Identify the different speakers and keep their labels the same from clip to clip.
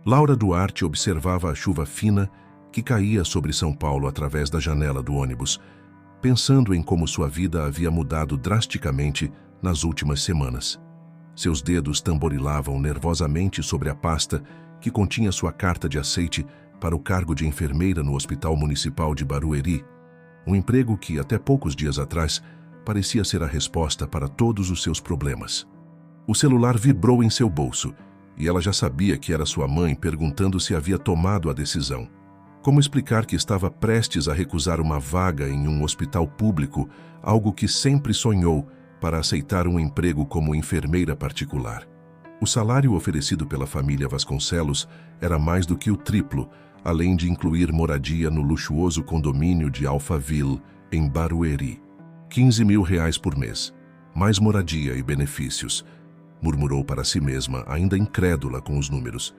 Speaker 1: Laura Duarte observava a chuva fina que caía sobre São Paulo através da janela do ônibus, pensando em como sua vida havia mudado drasticamente nas últimas semanas. Seus dedos tamborilavam nervosamente sobre a pasta que continha sua carta de aceite para o cargo de enfermeira no Hospital Municipal de Barueri, um emprego que, até poucos dias atrás, parecia ser a resposta para todos os seus problemas. O celular vibrou em seu bolso e ela já sabia que era sua mãe perguntando se havia tomado a decisão. Como explicar que estava prestes a recusar uma vaga em um hospital público, algo que sempre sonhou, para aceitar um emprego como enfermeira particular? O salário oferecido pela família Vasconcelos era mais do que o triplo, além de incluir moradia no luxuoso condomínio de Alphaville, em Barueri. R$ 15.000 por mês. Mais moradia e benefícios, murmurou para si mesma, ainda incrédula com os números.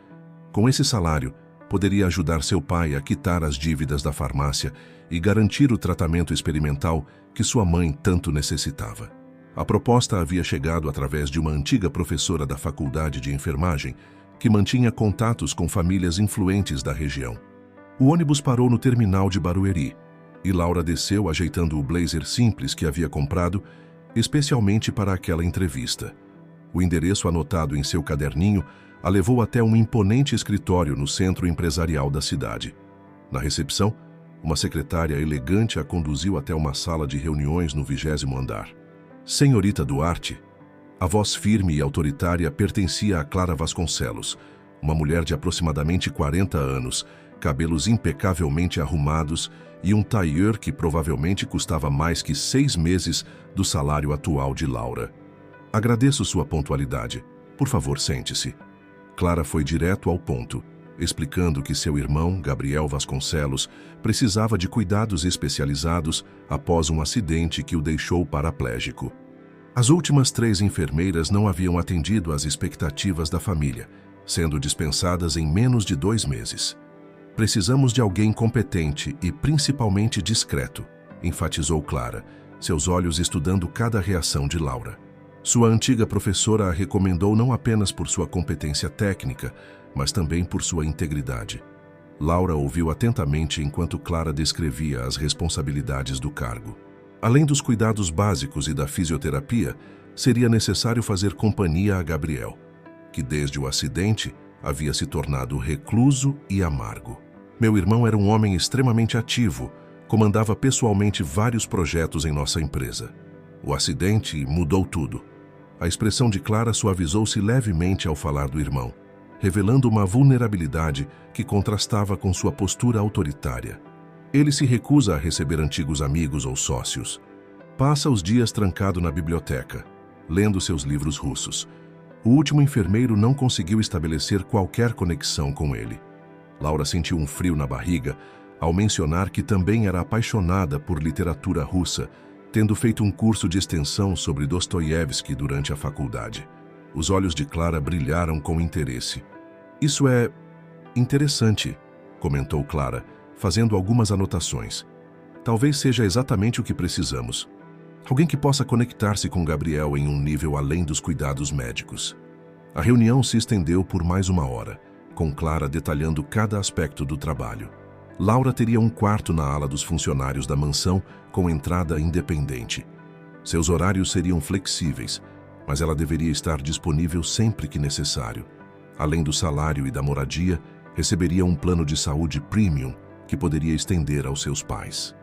Speaker 1: Com esse salário, poderia ajudar seu pai a quitar as dívidas da farmácia e garantir o tratamento experimental que sua mãe tanto necessitava. A proposta havia chegado através de uma antiga professora da faculdade de enfermagem que mantinha contatos com famílias influentes da região. O ônibus parou no terminal de Barueri e Laura desceu ajeitando o blazer simples que havia comprado, especialmente para aquela entrevista. O endereço anotado em seu caderninho a levou até um imponente escritório no centro empresarial da cidade. Na recepção, uma secretária elegante a conduziu até uma sala de reuniões no 20º andar. Senhorita Duarte. A voz firme e autoritária pertencia a Clara Vasconcelos, uma mulher de aproximadamente 40 anos, cabelos impecavelmente arrumados e um tailleur que provavelmente custava mais que 6 meses do salário atual de Laura. Agradeço sua pontualidade. Por favor, sente-se. Clara foi direto ao ponto, explicando que seu irmão, Gabriel Vasconcelos, precisava de cuidados especializados após um acidente que o deixou paraplégico. As últimas 3 enfermeiras não haviam atendido às expectativas da família, sendo dispensadas em menos de 2 meses. Precisamos de alguém competente e principalmente discreto, enfatizou Clara, seus olhos estudando cada reação de Laura. Sua antiga professora a recomendou não apenas por sua competência técnica, mas também por sua integridade. Laura ouviu atentamente enquanto Clara descrevia as responsabilidades do cargo. Além dos cuidados básicos e da fisioterapia, seria necessário fazer companhia a Gabriel, que desde o acidente havia se tornado recluso e amargo. Meu irmão era um homem extremamente ativo, comandava pessoalmente vários projetos em nossa empresa. O acidente mudou tudo. A expressão de Clara suavizou-se levemente ao falar do irmão, revelando uma vulnerabilidade que contrastava com sua postura autoritária. Ele se recusa a receber antigos amigos ou sócios. Passa os dias trancado na biblioteca, lendo seus livros russos. O último enfermeiro não conseguiu estabelecer qualquer conexão com ele. Laura sentiu um frio na barriga ao mencionar que também era apaixonada por literatura russa, tendo feito um curso de extensão sobre Dostoiévski durante a faculdade. Os olhos de Clara brilharam com interesse. Isso é interessante, comentou Clara, fazendo algumas anotações. Talvez seja exatamente o que precisamos. Alguém que possa conectar-se com Gabriel em um nível além dos cuidados médicos. A reunião se estendeu por mais 1 hora, com Clara detalhando cada aspecto do trabalho. Laura teria um quarto na ala dos funcionários da mansão com entrada independente. Seus horários seriam flexíveis, mas ela deveria estar disponível sempre que necessário. Além do salário e da moradia, receberia um plano de saúde premium que poderia estender aos seus pais.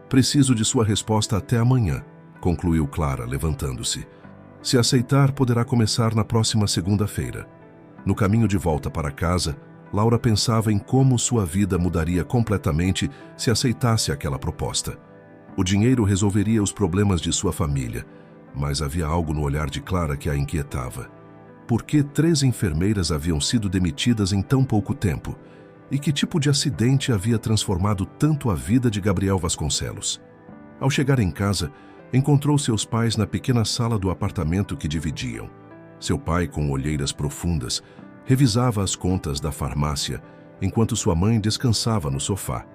Speaker 1: Preciso de sua resposta até amanhã, concluiu Clara, levantando-se. Se aceitar, poderá começar na próxima segunda-feira. No caminho de volta para casa, Laura pensava em como sua vida mudaria completamente se aceitasse aquela proposta. O dinheiro resolveria os problemas de sua família, mas havia algo no olhar de Clara que a inquietava. Por que 3 enfermeiras haviam sido demitidas em tão pouco tempo? E que tipo de acidente havia transformado tanto a vida de Gabriel Vasconcelos? Ao chegar em casa, encontrou seus pais na pequena sala do apartamento que dividiam. Seu pai, com olheiras profundas, revisava as contas da farmácia, enquanto sua mãe descansava no sofá,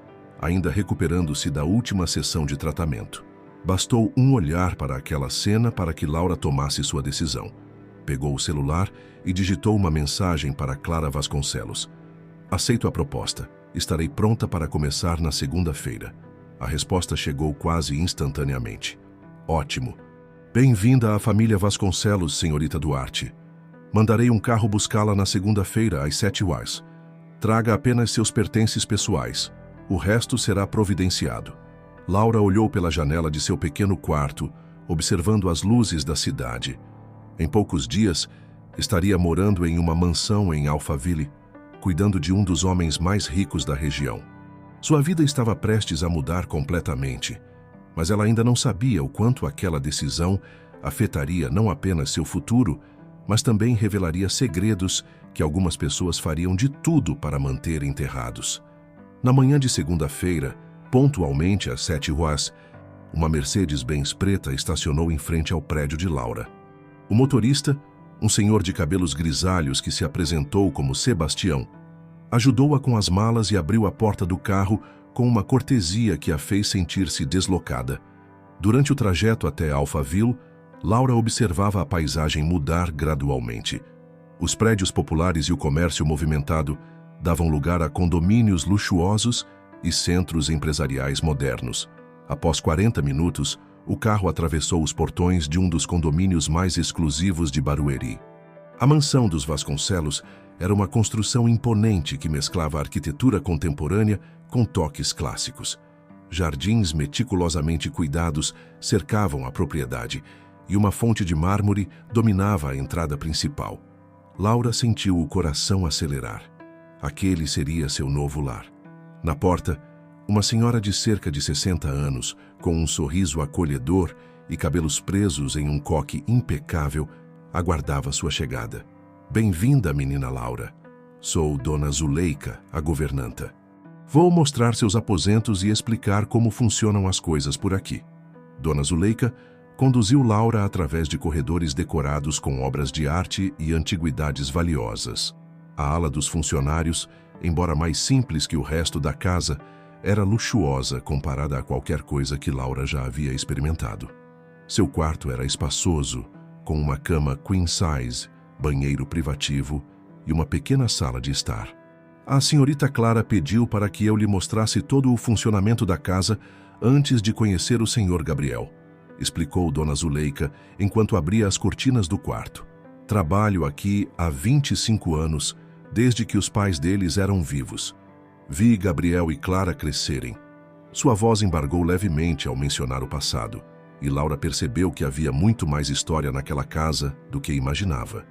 Speaker 1: ainda recuperando-se da última sessão de tratamento. Bastou um olhar para aquela cena para que Laura tomasse sua decisão. Pegou o celular e digitou uma mensagem para Clara Vasconcelos. Aceito a proposta. Estarei pronta para começar na segunda-feira. A resposta chegou quase instantaneamente. Ótimo. Bem-vinda à família Vasconcelos, senhorita Duarte. Mandarei um carro buscá-la na segunda-feira, às 7h. Traga apenas seus pertences pessoais. O resto será providenciado. Laura olhou pela janela de seu pequeno quarto, observando as luzes da cidade. Em poucos dias, estaria morando em uma mansão em Alphaville, cuidando de um dos homens mais ricos da região. Sua vida estava prestes a mudar completamente, mas ela ainda não sabia o quanto aquela decisão afetaria não apenas seu futuro, mas também revelaria segredos que algumas pessoas fariam de tudo para manter enterrados. Na manhã de segunda-feira, pontualmente às 7h, uma Mercedes-Benz preta estacionou em frente ao prédio de Laura. O motorista, um senhor de cabelos grisalhos que se apresentou como Sebastião, ajudou-a com as malas e abriu a porta do carro com uma cortesia que a fez sentir-se deslocada. Durante o trajeto até Alphaville, Laura observava a paisagem mudar gradualmente. Os prédios populares e o comércio movimentado davam lugar a condomínios luxuosos e centros empresariais modernos. Após 40 minutos, o carro atravessou os portões de um dos condomínios mais exclusivos de Barueri. A mansão dos Vasconcelos era uma construção imponente que mesclava a arquitetura contemporânea com toques clássicos. Jardins meticulosamente cuidados cercavam a propriedade e uma fonte de mármore dominava a entrada principal. Laura sentiu o coração acelerar. Aquele seria seu novo lar. Na porta, uma senhora de cerca de 60 anos, com um sorriso acolhedor e cabelos presos em um coque impecável, aguardava sua chegada. Bem-vinda, menina Laura. Sou Dona Zuleika, a governanta. Vou mostrar seus aposentos e explicar como funcionam as coisas por aqui. Dona Zuleika conduziu Laura através de corredores decorados com obras de arte e antiguidades valiosas. A ala dos funcionários, embora mais simples que o resto da casa, era luxuosa comparada a qualquer coisa que Laura já havia experimentado. Seu quarto era espaçoso, com uma cama queen size, banheiro privativo e uma pequena sala de estar. A senhorita Clara pediu para que eu lhe mostrasse todo o funcionamento da casa antes de conhecer o senhor Gabriel, explicou Dona Zuleika enquanto abria as cortinas do quarto. Trabalho aqui há 25 anos, desde que os pais deles eram vivos. Vi Gabriel e Clara crescerem. Sua voz embargou levemente ao mencionar o passado, e Laura percebeu que havia muito mais história naquela casa do que imaginava.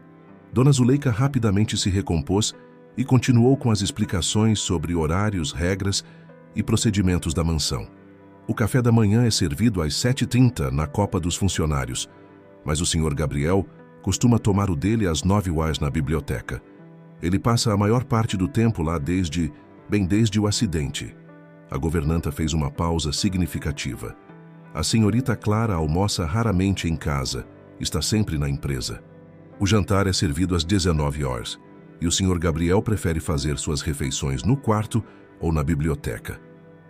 Speaker 1: Dona Zuleika rapidamente se recompôs e continuou com as explicações sobre horários, regras e procedimentos da mansão. O café da manhã é servido às 7h30 na copa dos funcionários, mas o Sr. Gabriel costuma tomar o dele às 9h na biblioteca. Ele passa a maior parte do tempo lá desde o acidente. A governanta fez uma pausa significativa. A senhorita Clara almoça raramente em casa, está sempre na empresa. O jantar é servido às 19h e o Sr. Gabriel prefere fazer suas refeições no quarto ou na biblioteca.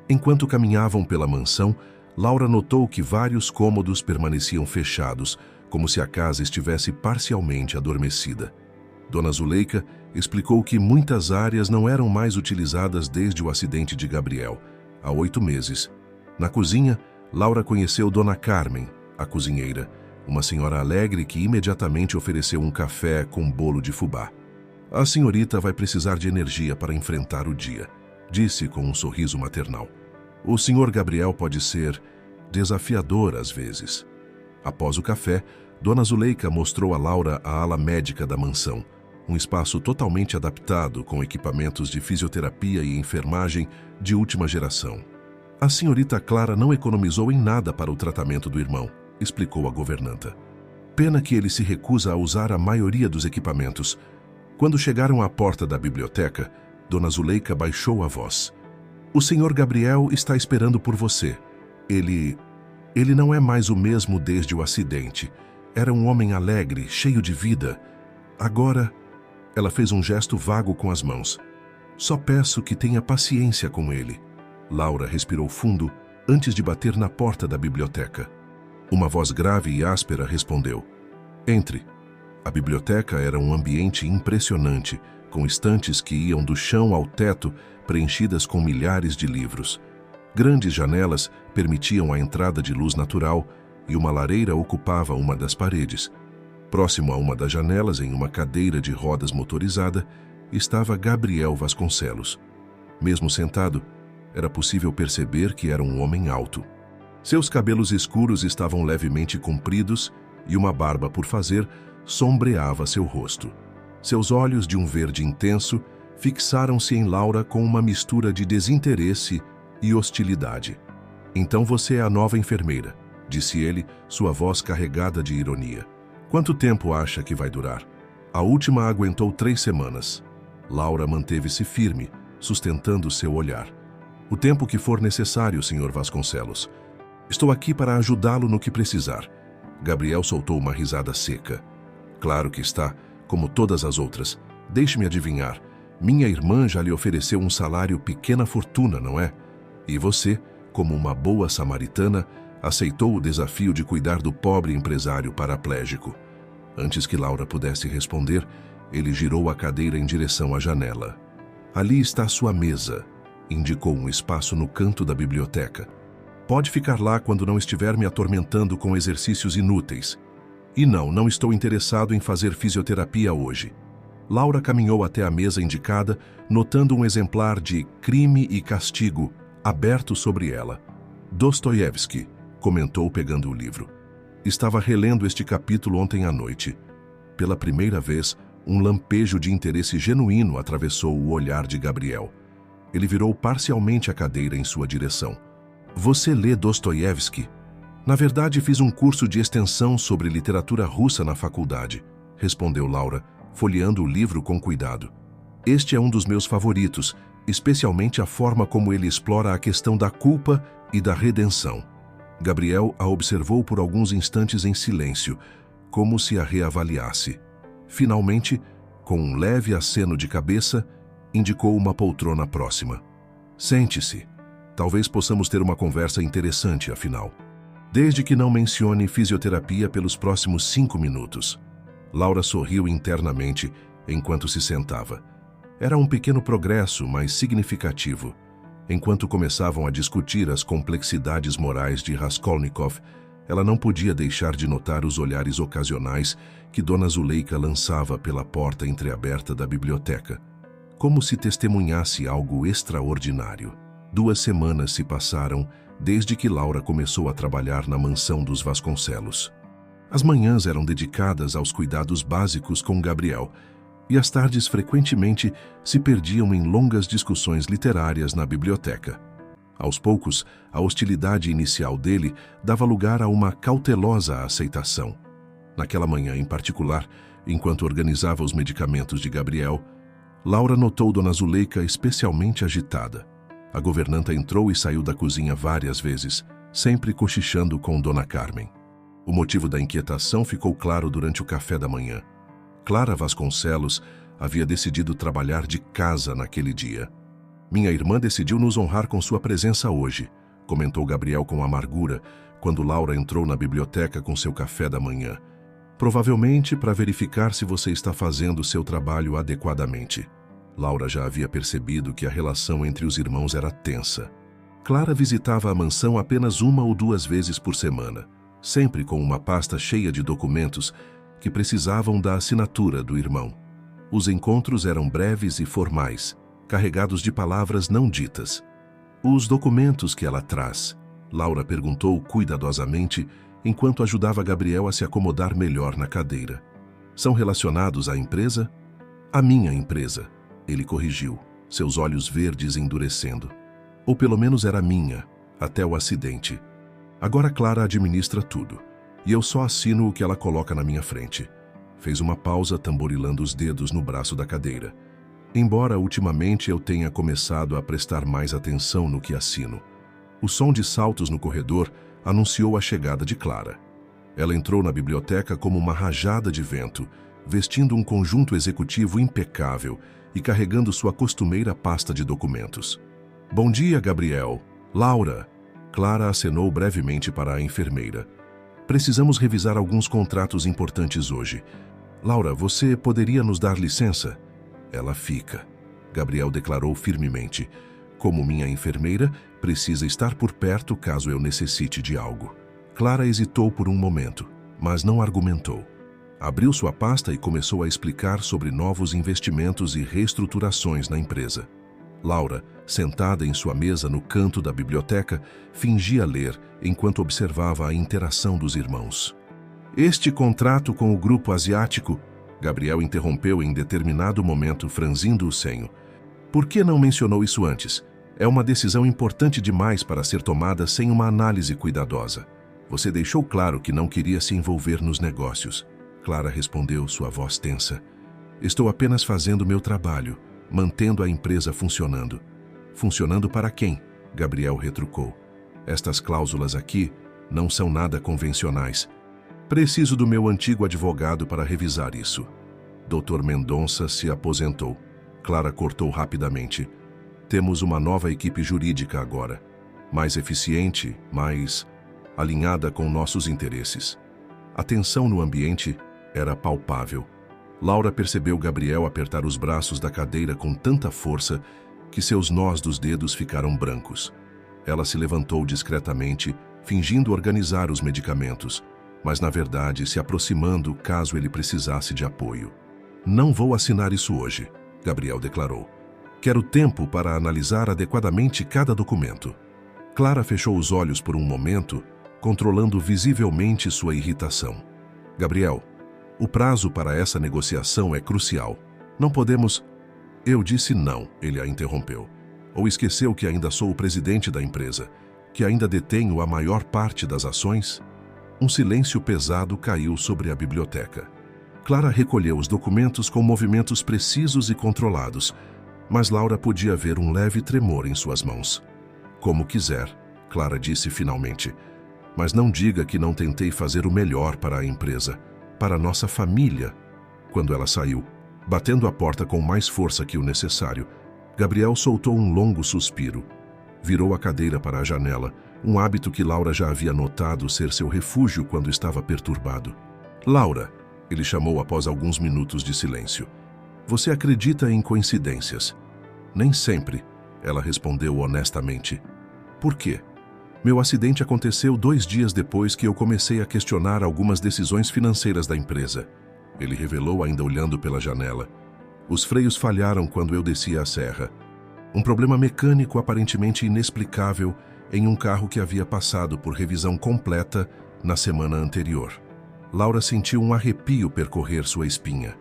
Speaker 1: Enquanto caminhavam pela mansão, Laura notou que vários cômodos permaneciam fechados, como se a casa estivesse parcialmente adormecida. Dona Zuleika explicou que muitas áreas não eram mais utilizadas desde o acidente de Gabriel, há 8 meses. Na cozinha, Laura conheceu Dona Carmen, a cozinheira, uma senhora alegre que imediatamente ofereceu um café com bolo de fubá. A senhorita vai precisar de energia para enfrentar o dia, disse com um sorriso maternal. O Sr. Gabriel pode ser desafiador às vezes. Após o café, Dona Zuleika mostrou a Laura a ala médica da mansão, um espaço totalmente adaptado com equipamentos de fisioterapia e enfermagem de última geração. A senhorita Clara não economizou em nada para o tratamento do irmão, explicou a governanta. Pena que ele se recusa a usar a maioria dos equipamentos. Quando chegaram à porta da biblioteca, Dona Zuleika baixou a voz. O Sr. Gabriel está esperando por você. Ele não é mais o mesmo desde o acidente. Era um homem alegre, cheio de vida. Agora, ela fez um gesto vago com as mãos. Só peço que tenha paciência com ele. Laura respirou fundo antes de bater na porta da biblioteca. Uma voz grave e áspera respondeu. Entre. A biblioteca era um ambiente impressionante, com estantes que iam do chão ao teto, preenchidas com milhares de livros. Grandes janelas permitiam a entrada de luz natural e uma lareira ocupava uma das paredes. Próximo a uma das janelas, em uma cadeira de rodas motorizada, estava Gabriel Vasconcelos. Mesmo sentado, era possível perceber que era um homem alto. Seus cabelos escuros estavam levemente compridos e uma barba por fazer sombreava seu rosto. Seus olhos, de um verde intenso, fixaram-se em Laura com uma mistura de desinteresse e hostilidade. "Então você é a nova enfermeira", disse ele, sua voz carregada de ironia. "Quanto tempo acha que vai durar?" "A última aguentou 3 semanas. Laura manteve-se firme, sustentando seu olhar. "O tempo que for necessário, Sr. Vasconcelos. Estou aqui para ajudá-lo no que precisar." Gabriel soltou uma risada seca. "Claro que está, como todas as outras. Deixe-me adivinhar. Minha irmã já lhe ofereceu um salário pequena fortuna, não é? E você, como uma boa samaritana, aceitou o desafio de cuidar do pobre empresário paraplégico." Antes que Laura pudesse responder, ele girou a cadeira em direção à janela. "Ali está sua mesa", indicou um espaço no canto da biblioteca. "Pode ficar lá quando não estiver me atormentando com exercícios inúteis. E não estou interessado em fazer fisioterapia hoje." Laura caminhou até a mesa indicada, notando um exemplar de Crime e Castigo aberto sobre ela. "Dostoiévski", comentou pegando o livro. "Estava relendo este capítulo ontem à noite." Pela primeira vez, um lampejo de interesse genuíno atravessou o olhar de Gabriel. Ele virou parcialmente a cadeira em sua direção. "Você lê Dostoiévski?" "Na verdade, fiz um curso de extensão sobre literatura russa na faculdade", respondeu Laura, folheando o livro com cuidado. "Este é um dos meus favoritos, especialmente a forma como ele explora a questão da culpa e da redenção." Gabriel a observou por alguns instantes em silêncio, como se a reavaliasse. Finalmente, com um leve aceno de cabeça, indicou uma poltrona próxima. "Sente-se. Talvez possamos ter uma conversa interessante, afinal. Desde que não mencione fisioterapia pelos próximos 5 minutos." Laura sorriu internamente enquanto se sentava. Era um pequeno progresso, mas significativo. Enquanto começavam a discutir as complexidades morais de Raskolnikov, ela não podia deixar de notar os olhares ocasionais que Dona Zuleika lançava pela porta entreaberta da biblioteca, como se testemunhasse algo extraordinário. 2 semanas se passaram desde que Laura começou a trabalhar na mansão dos Vasconcelos. As manhãs eram dedicadas aos cuidados básicos com Gabriel, e as tardes frequentemente se perdiam em longas discussões literárias na biblioteca. Aos poucos, a hostilidade inicial dele dava lugar a uma cautelosa aceitação. Naquela manhã em particular, enquanto organizava os medicamentos de Gabriel, Laura notou Dona Zuleika especialmente agitada. A governanta entrou e saiu da cozinha várias vezes, sempre cochichando com Dona Carmen. O motivo da inquietação ficou claro durante o café da manhã. Clara Vasconcelos havia decidido trabalhar de casa naquele dia. "Minha irmã decidiu nos honrar com sua presença hoje", comentou Gabriel com amargura, quando Laura entrou na biblioteca com seu café da manhã. "Provavelmente para verificar se você está fazendo seu trabalho adequadamente." Laura já havia percebido que a relação entre os irmãos era tensa. Clara visitava a mansão apenas 1 ou 2 vezes por semana, sempre com uma pasta cheia de documentos que precisavam da assinatura do irmão. Os encontros eram breves e formais, carregados de palavras não ditas. "Os documentos que ela traz?" Laura perguntou cuidadosamente, enquanto ajudava Gabriel a se acomodar melhor na cadeira. "São relacionados à empresa?" "À minha empresa", ele corrigiu, seus olhos verdes endurecendo. "Ou pelo menos era minha, até o acidente. Agora Clara administra tudo, e eu só assino o que ela coloca na minha frente." Fez uma pausa, tamborilando os dedos no braço da cadeira. "Embora ultimamente eu tenha começado a prestar mais atenção no que assino." O som de saltos no corredor anunciou a chegada de Clara. Ela entrou na biblioteca como uma rajada de vento, vestindo um conjunto executivo impecável e carregando sua costumeira pasta de documentos. "Bom dia, Gabriel." "Laura." Clara acenou brevemente para a enfermeira. "Precisamos revisar alguns contratos importantes hoje. Laura, você poderia nos dar licença?" Ela fica, Gabriel declarou firmemente. Como minha enfermeira, precisa estar por perto caso eu necessite de algo. Clara hesitou por um momento, mas não argumentou. Abriu sua pasta e começou a explicar sobre novos investimentos e reestruturações na empresa. Laura, sentada em sua mesa no canto da biblioteca, fingia ler enquanto observava a interação dos irmãos. Este contrato com o grupo asiático, Gabriel interrompeu em determinado momento, franzindo o senho. Por que não mencionou isso antes? É uma decisão importante demais para ser tomada sem uma análise cuidadosa. Você deixou claro que não queria se envolver nos negócios. Clara respondeu, sua voz tensa. Estou apenas fazendo meu trabalho, mantendo a empresa funcionando. Funcionando para quem? Gabriel retrucou. Estas cláusulas aqui não são nada convencionais. Preciso do meu antigo advogado para revisar isso. Dr. Mendonça se aposentou. Clara cortou rapidamente. Temos uma nova equipe jurídica agora. Mais eficiente, mais alinhada com nossos interesses. A tensão no ambiente era palpável. Laura percebeu Gabriel apertar os braços da cadeira com tanta força que seus nós dos dedos ficaram brancos. Ela se levantou discretamente, fingindo organizar os medicamentos, mas na verdade se aproximando caso ele precisasse de apoio. Não vou assinar isso hoje, Gabriel declarou. Quero tempo para analisar adequadamente cada documento. Clara fechou os olhos por um momento, controlando visivelmente sua irritação. Gabriel, o prazo para essa negociação é crucial. Não podemos... Eu disse não, ele a interrompeu. Ou esqueceu que ainda sou o presidente da empresa, que ainda detenho a maior parte das ações? Um silêncio pesado caiu sobre a biblioteca. Clara recolheu os documentos com movimentos precisos e controlados, mas Laura podia ver um leve tremor em suas mãos. Como quiser, Clara disse finalmente. Mas não diga que não tentei fazer o melhor para a empresa, para nossa família. Quando ela saiu, batendo a porta com mais força que o necessário, Gabriel soltou um longo suspiro. Virou a cadeira para a janela, um hábito que Laura já havia notado ser seu refúgio quando estava perturbado. Laura, ele chamou após alguns minutos de silêncio. Você acredita em coincidências? Nem sempre, ela respondeu honestamente. Por quê? Meu acidente aconteceu 2 dias depois que eu comecei a questionar algumas decisões financeiras da empresa. Ele revelou ainda olhando pela janela. Os freios falharam quando eu descia a serra. Um problema mecânico aparentemente inexplicável em um carro que havia passado por revisão completa na semana anterior. Laura sentiu um arrepio percorrer sua espinha.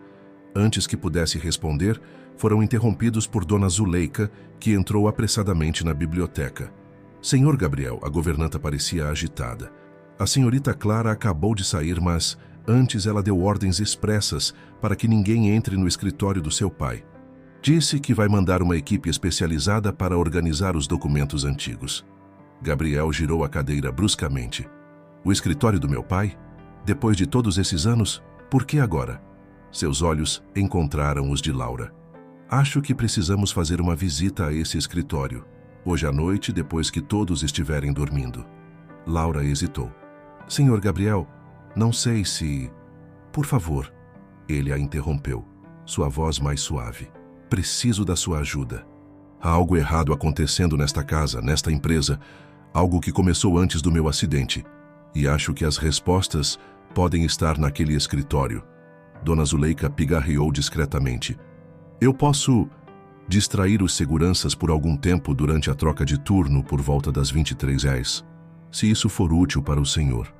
Speaker 1: Antes que pudesse responder, foram interrompidos por Dona Zuleika, que entrou apressadamente na biblioteca. Senhor Gabriel, a governanta parecia agitada. A senhorita Clara acabou de sair, mas antes ela deu ordens expressas para que ninguém entre no escritório do seu pai. Disse que vai mandar uma equipe especializada para organizar os documentos antigos. Gabriel girou a cadeira bruscamente. O escritório do meu pai? Depois de todos esses anos, por que agora? Seus olhos encontraram os de Laura. Acho que precisamos fazer uma visita a esse escritório. Hoje à noite, depois que todos estiverem dormindo. Laura hesitou. Senhor Gabriel, não sei se... Por favor. Ele a interrompeu, sua voz mais suave. Preciso da sua ajuda. Há algo errado acontecendo nesta casa, nesta empresa, algo que começou antes do meu acidente. E acho que as respostas podem estar naquele escritório. Dona Zuleika pigarreou discretamente. Eu posso distrair os seguranças por algum tempo durante a troca de turno por volta das 23h, se isso for útil para o senhor.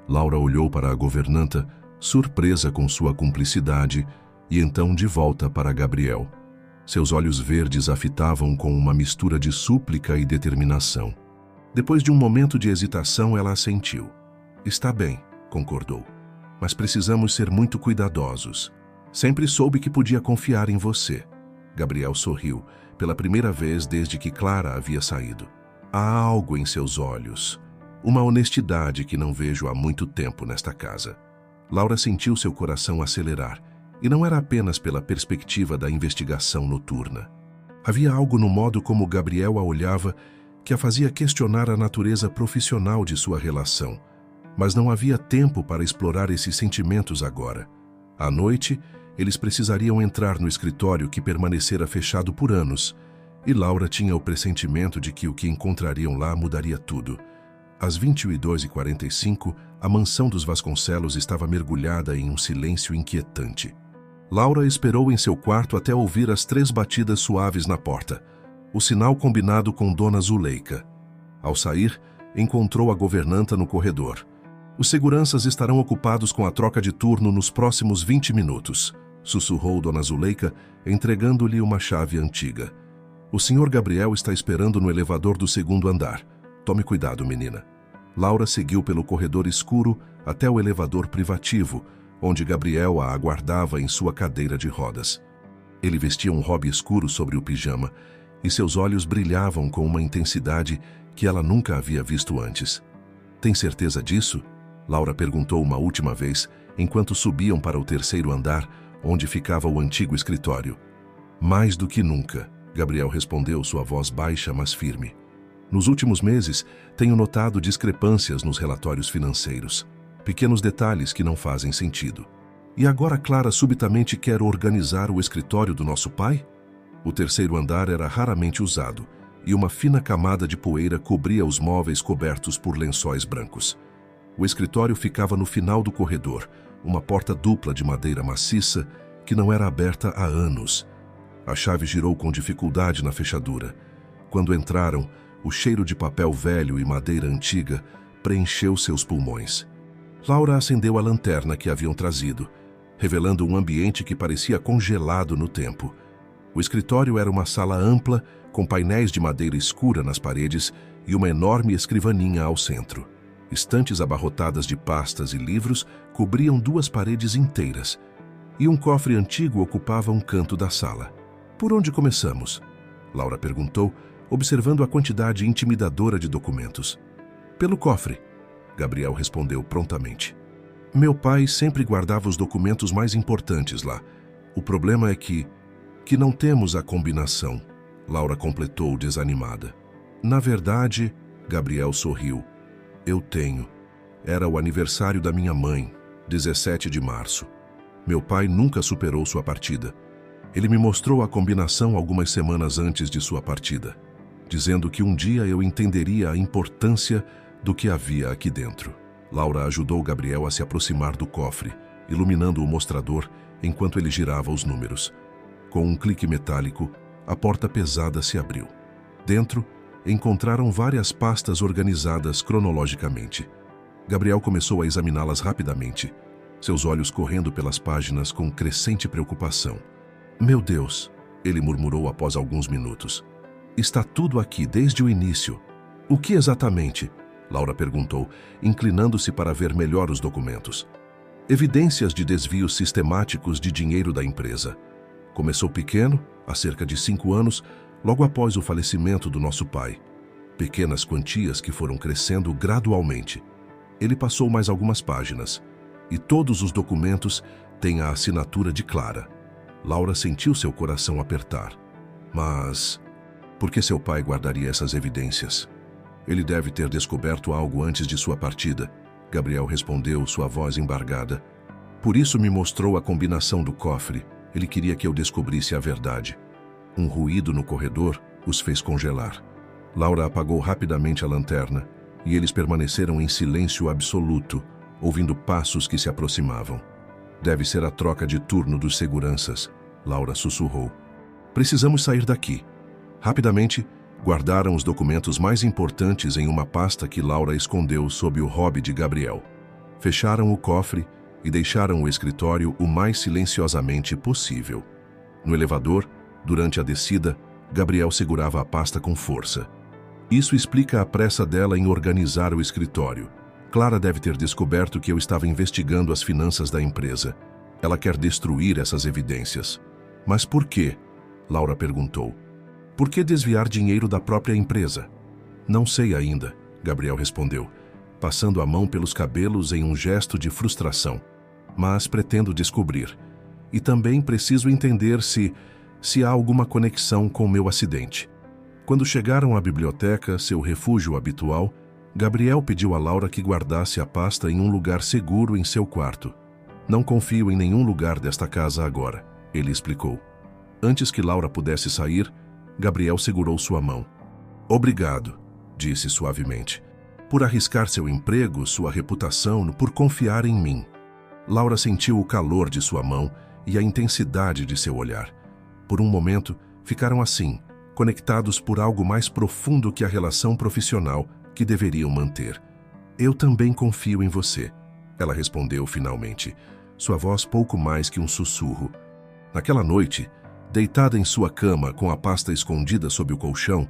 Speaker 1: Laura olhou para a governanta, surpresa com sua cumplicidade, e então de volta para Gabriel. Seus olhos verdes a fitavam com uma mistura de súplica e determinação. Depois de um momento de hesitação, ela assentiu. Está bem, concordou. Mas precisamos ser muito cuidadosos. Sempre soube que podia confiar em você. Gabriel sorriu, pela primeira vez desde que Clara havia saído. Há algo em seus olhos. Uma honestidade que não vejo há muito tempo nesta casa. Laura sentiu seu coração acelerar, e não era apenas pela perspectiva da investigação noturna. Havia algo no modo como Gabriel a olhava que a fazia questionar a natureza profissional de sua relação, mas não havia tempo para explorar esses sentimentos agora. À noite, Eles precisariam entrar no escritório que permanecera fechado por anos, e Laura tinha o pressentimento de que o que encontrariam lá mudaria tudo. Às 22h45, a mansão dos Vasconcelos estava mergulhada em um silêncio inquietante. Laura esperou em seu quarto até ouvir as 3 batidas suaves na porta, o sinal combinado com Dona Zuleika. Ao sair, encontrou a governanta no corredor. Os seguranças estarão ocupados com a troca de turno nos próximos 20 minutos, sussurrou Dona Zuleika, entregando-lhe uma chave antiga. O Sr. Gabriel está esperando no elevador do 2º andar. Tome cuidado, menina. Laura seguiu pelo corredor escuro até o elevador privativo, onde Gabriel a aguardava em sua cadeira de rodas. Ele vestia um hobby escuro sobre o pijama e seus olhos brilhavam com uma intensidade que ela nunca havia visto antes. Tem certeza disso? Laura perguntou uma última vez, enquanto subiam para o 3º andar, onde ficava o antigo escritório. Mais do que nunca, Gabriel respondeu, sua voz baixa, mas firme. Nos últimos meses, tenho notado discrepâncias nos relatórios financeiros. Pequenos detalhes que não fazem sentido. E agora Clara subitamente quer organizar o escritório do nosso pai? O 3º andar era raramente usado, e uma fina camada de poeira cobria os móveis cobertos por lençóis brancos. O escritório ficava no final do corredor, uma porta dupla de madeira maciça que não era aberta há anos. A chave girou com dificuldade na fechadura. Quando entraram, o cheiro de papel velho e madeira antiga preencheu seus pulmões. Laura acendeu a lanterna que haviam trazido, revelando um ambiente que parecia congelado no tempo. O escritório era uma sala ampla, com painéis de madeira escura nas paredes e uma enorme escrivaninha ao centro. Estantes abarrotadas de pastas e livros cobriam 2 paredes inteiras, e um cofre antigo ocupava um canto da sala. Por onde começamos? Laura perguntou, observando a quantidade intimidadora de documentos. Pelo cofre, Gabriel respondeu prontamente. Meu pai sempre guardava os documentos mais importantes lá. O problema é que não temos a combinação, Laura completou desanimada. Na verdade, Gabriel sorriu. Eu tenho. Era o aniversário da minha mãe, 17 de março. Meu pai nunca superou sua partida. Ele me mostrou a combinação algumas semanas antes de sua partida, dizendo que um dia eu entenderia a importância do que havia aqui dentro. Laura ajudou Gabriel a se aproximar do cofre, iluminando o mostrador enquanto ele girava os números. Com um clique metálico, a porta pesada se abriu. Dentro, encontraram várias pastas organizadas cronologicamente. Gabriel começou a examiná-las rapidamente, seus olhos correndo pelas páginas com crescente preocupação. Meu Deus, ele murmurou após alguns minutos. Está tudo aqui desde o início. O que exatamente? Laura perguntou, inclinando-se para ver melhor os documentos. Evidências de desvios sistemáticos de dinheiro da empresa. Começou pequeno, há cerca de 5 anos, logo após o falecimento do nosso pai. Pequenas quantias que foram crescendo gradualmente. Ele passou mais algumas páginas, e todos os documentos têm a assinatura de Clara. Laura sentiu seu coração apertar. Mas por que seu pai guardaria essas evidências? Ele deve ter descoberto algo antes de sua partida, Gabriel respondeu, sua voz embargada. Por isso me mostrou a combinação do cofre. Ele queria que eu descobrisse a verdade. Um ruído no corredor os fez congelar. Laura apagou rapidamente a lanterna e eles permaneceram em silêncio absoluto, ouvindo passos que se aproximavam. Deve ser a troca de turno dos seguranças, Laura sussurrou. Precisamos sair daqui. Rapidamente, guardaram os documentos mais importantes em uma pasta que Laura escondeu sob o hobby de Gabriel. Fecharam o cofre e deixaram o escritório o mais silenciosamente possível. No elevador, durante a descida, Gabriel segurava a pasta com força. Isso explica a pressa dela em organizar o escritório. Clara deve ter descoberto que eu estava investigando as finanças da empresa. Ela quer destruir essas evidências. Mas por quê? Laura perguntou. Por que desviar dinheiro da própria empresa? Não sei ainda, Gabriel respondeu, passando a mão pelos cabelos em um gesto de frustração. Mas pretendo descobrir. E também preciso entender se há alguma conexão com meu acidente. Quando chegaram à biblioteca, seu refúgio habitual, Gabriel pediu a Laura que guardasse a pasta em um lugar seguro em seu quarto. Não confio em nenhum lugar desta casa agora, ele explicou. Antes que Laura pudesse sair, Gabriel segurou sua mão. Obrigado, disse suavemente, por arriscar seu emprego, sua reputação, por confiar em mim. Laura sentiu o calor de sua mão e a intensidade de seu olhar. Por um momento, ficaram assim, conectados por algo mais profundo que a relação profissional que deveriam manter. Eu também confio em você, ela respondeu finalmente, sua voz pouco mais que um sussurro. Naquela noite, deitada em sua cama com a pasta escondida sob o colchão,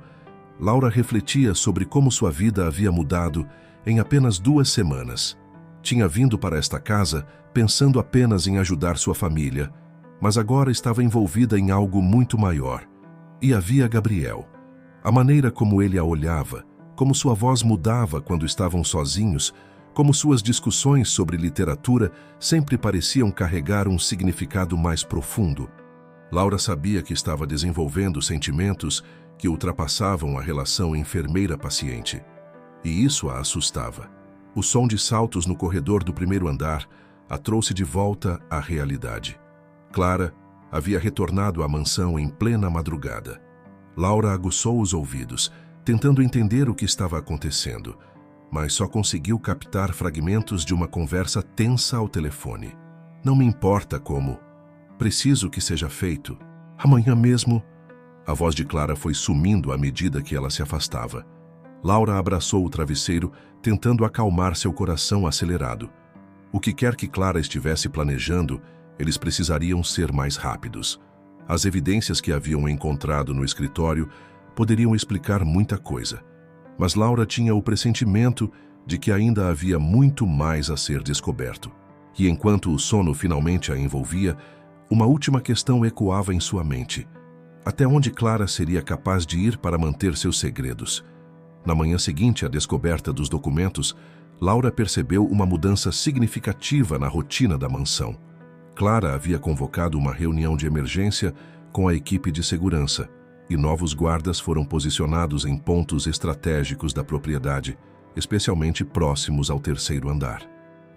Speaker 1: Laura refletia sobre como sua vida havia mudado em apenas 2 semanas. Tinha vindo para esta casa pensando apenas em ajudar sua família, mas agora estava envolvida em algo muito maior. E havia Gabriel. A maneira como ele a olhava, como sua voz mudava quando estavam sozinhos, como suas discussões sobre literatura sempre pareciam carregar um significado mais profundo. Laura sabia que estava desenvolvendo sentimentos que ultrapassavam a relação enfermeira-paciente. E isso a assustava. O som de saltos no corredor do primeiro andar a trouxe de volta à realidade. Clara havia retornado à mansão em plena madrugada. Laura aguçou os ouvidos, tentando entender o que estava acontecendo, mas só conseguiu captar fragmentos de uma conversa tensa ao telefone. Não me importa como. Preciso que seja feito. Amanhã mesmo. A voz de Clara foi sumindo à medida que ela se afastava. Laura abraçou o travesseiro, tentando acalmar seu coração acelerado. O que quer que Clara estivesse planejando, eles precisariam ser mais rápidos. As evidências que haviam encontrado no escritório poderiam explicar muita coisa. Mas Laura tinha o pressentimento de que ainda havia muito mais a ser descoberto. E enquanto o sono finalmente a envolvia, uma última questão ecoava em sua mente. Até onde Clara seria capaz de ir para manter seus segredos? Na manhã seguinte à descoberta dos documentos, Laura percebeu uma mudança significativa na rotina da mansão. Clara havia convocado uma reunião de emergência com a equipe de segurança, e novos guardas foram posicionados em pontos estratégicos da propriedade, especialmente próximos ao 3º andar.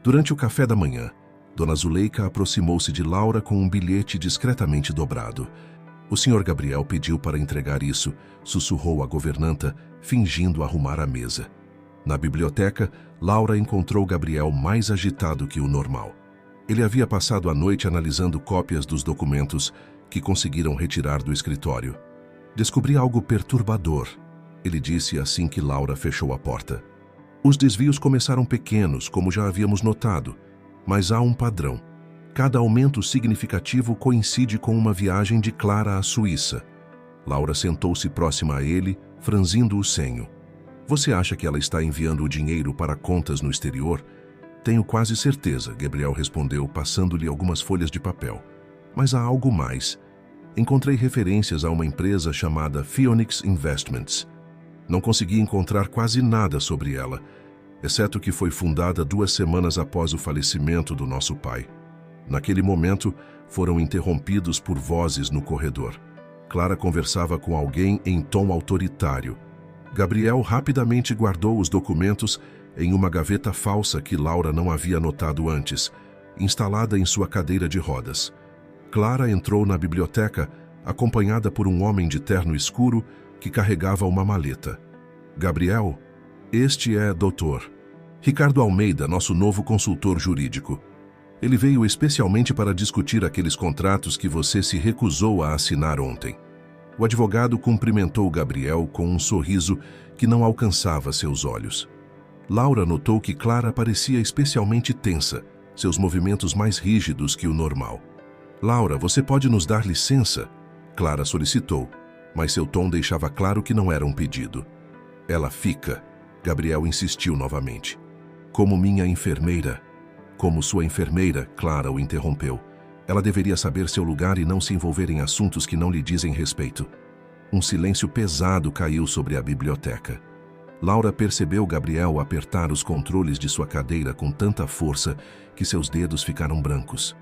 Speaker 1: Durante o café da manhã, Dona Zuleika aproximou-se de Laura com um bilhete discretamente dobrado. O Sr. Gabriel pediu para entregar isso, sussurrou a governanta, fingindo arrumar a mesa. Na biblioteca, Laura encontrou Gabriel mais agitado que o normal. Ele havia passado a noite analisando cópias dos documentos que conseguiram retirar do escritório. Descobri algo perturbador, ele disse assim que Laura fechou a porta. Os desvios começaram pequenos, como já havíamos notado, mas há um padrão. Cada aumento significativo coincide com uma viagem de Clara à Suíça. Laura sentou-se próxima a ele, franzindo o senho. Você acha que ela está enviando o dinheiro para contas no exterior? Tenho quase certeza, Gabriel respondeu, passando-lhe algumas folhas de papel. Mas há algo mais. Encontrei referências a uma empresa chamada Phoenix Investments. Não consegui encontrar quase nada sobre ela, exceto que foi fundada 2 semanas após o falecimento do nosso pai. Naquele momento, foram interrompidos por vozes no corredor. Clara conversava com alguém em tom autoritário. Gabriel rapidamente guardou os documentos em uma gaveta falsa que Laura não havia notado antes, instalada em sua cadeira de rodas. Clara entrou na biblioteca, acompanhada por um homem de terno escuro que carregava uma maleta. Gabriel, este é Dr. Ricardo Almeida, nosso novo consultor jurídico. Ele veio especialmente para discutir aqueles contratos que você se recusou a assinar ontem. O advogado cumprimentou Gabriel com um sorriso que não alcançava seus olhos. Laura notou que Clara parecia especialmente tensa, seus movimentos mais rígidos que o normal. Laura, você pode nos dar licença? Clara solicitou, mas seu tom deixava claro que não era um pedido. Ela fica, Gabriel insistiu novamente. Como minha enfermeira. Como sua enfermeira, Clara o interrompeu. Ela deveria saber seu lugar e não se envolver em assuntos que não lhe dizem respeito. Um silêncio pesado caiu sobre a biblioteca. Laura percebeu Gabriel apertar os controles de sua cadeira com tanta força que seus dedos ficaram brancos.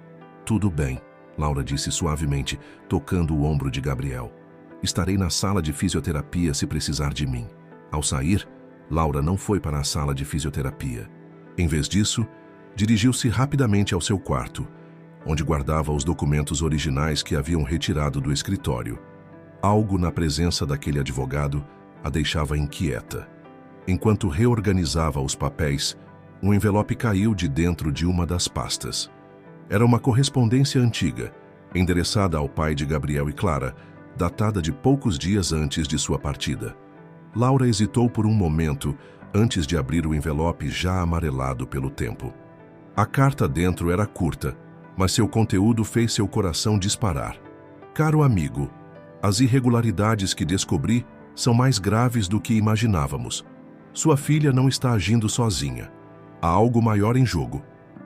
Speaker 1: Tudo bem, Laura disse suavemente, tocando o ombro de Gabriel. Estarei na sala de fisioterapia se precisar de mim. Ao sair, Laura não foi para a sala de fisioterapia. Em vez disso, Dirigiu-se rapidamente ao seu quarto, onde guardava os documentos originais que haviam retirado do escritório. Algo na presença daquele advogado a deixava inquieta. Enquanto reorganizava os papéis, um envelope caiu de dentro de uma das pastas. Era uma correspondência antiga, endereçada ao pai de Gabriel e Clara, datada de poucos dias antes de sua partida. Laura hesitou por um momento antes de abrir o envelope já amarelado pelo tempo. A carta dentro era curta, mas seu conteúdo fez seu coração disparar. Caro amigo, as irregularidades que descobri são mais graves do que imaginávamos. Sua filha não está agindo sozinha. Há algo maior em jogo.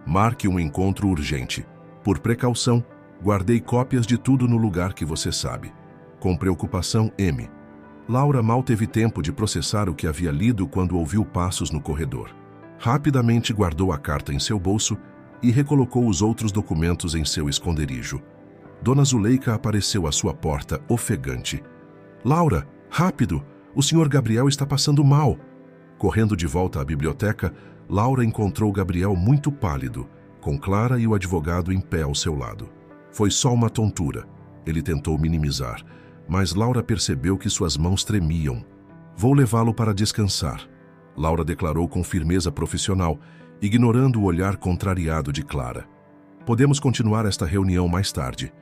Speaker 1: Marque um encontro urgente. Por precaução, guardei cópias de tudo no lugar que você sabe. Com preocupação, M. Laura mal teve tempo de processar o que havia lido quando ouviu passos no corredor. Rapidamente guardou a carta em seu bolso e recolocou os outros documentos em seu esconderijo. Dona Zuleika apareceu à sua porta, ofegante. Laura, rápido! O Sr. Gabriel está passando mal! Correndo de volta à biblioteca, Laura encontrou Gabriel muito pálido, com Clara e o advogado em pé ao seu lado. Foi só uma tontura. Ele tentou minimizar, mas Laura percebeu que suas mãos tremiam. Vou levá-lo para descansar, Laura declarou com firmeza profissional, ignorando o olhar contrariado de Clara. Podemos continuar esta reunião mais tarde.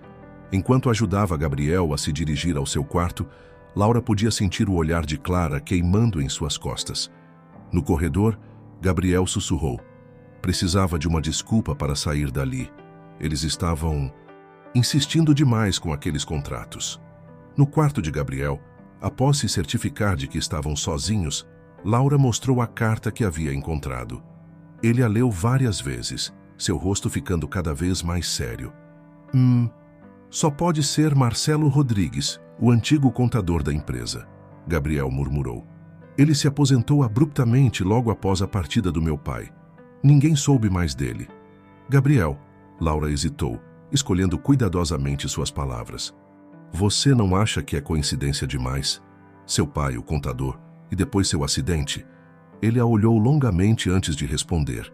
Speaker 1: Enquanto ajudava Gabriel a se dirigir ao seu quarto, Laura podia sentir o olhar de Clara queimando em suas costas. No corredor, Gabriel sussurrou. Precisava de uma desculpa para sair dali. Eles estavam insistindo demais com aqueles contratos. No quarto de Gabriel, após se certificar de que estavam sozinhos, Laura mostrou a carta que havia encontrado. Ele a leu várias vezes, seu rosto ficando cada vez mais sério. Só pode ser Marcelo Rodrigues, o antigo contador da empresa, Gabriel murmurou. Ele se aposentou abruptamente logo após a partida do meu pai. Ninguém soube mais dele. Gabriel, Laura hesitou, escolhendo cuidadosamente suas palavras. Você não acha que é coincidência demais? Seu pai, o contador, e depois seu acidente? Ele a olhou longamente antes de responder.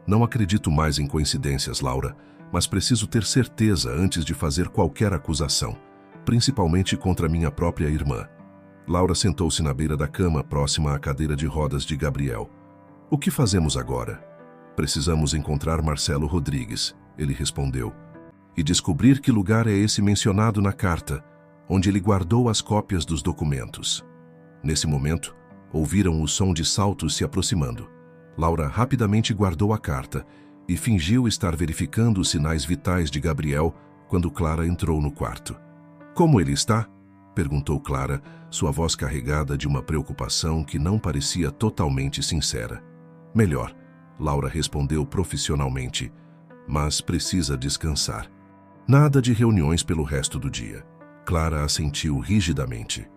Speaker 1: Não acredito mais em coincidências, Laura, mas preciso ter certeza antes de fazer qualquer acusação, principalmente contra minha própria irmã. Laura sentou-se na beira da cama, próxima à cadeira de rodas de Gabriel. O que fazemos agora? Precisamos encontrar Marcelo Rodrigues, ele respondeu, e descobrir que lugar é esse mencionado na carta, onde ele guardou as cópias dos documentos. Nesse momento, ouviram o som de saltos se aproximando. Laura rapidamente guardou a carta e fingiu estar verificando os sinais vitais de Gabriel quando Clara entrou no quarto. Como ele está? Perguntou Clara, sua voz carregada de uma preocupação que não parecia totalmente sincera. Melhor, Laura respondeu profissionalmente, mas precisa descansar. Nada de reuniões pelo resto do dia. Clara assentiu rigidamente.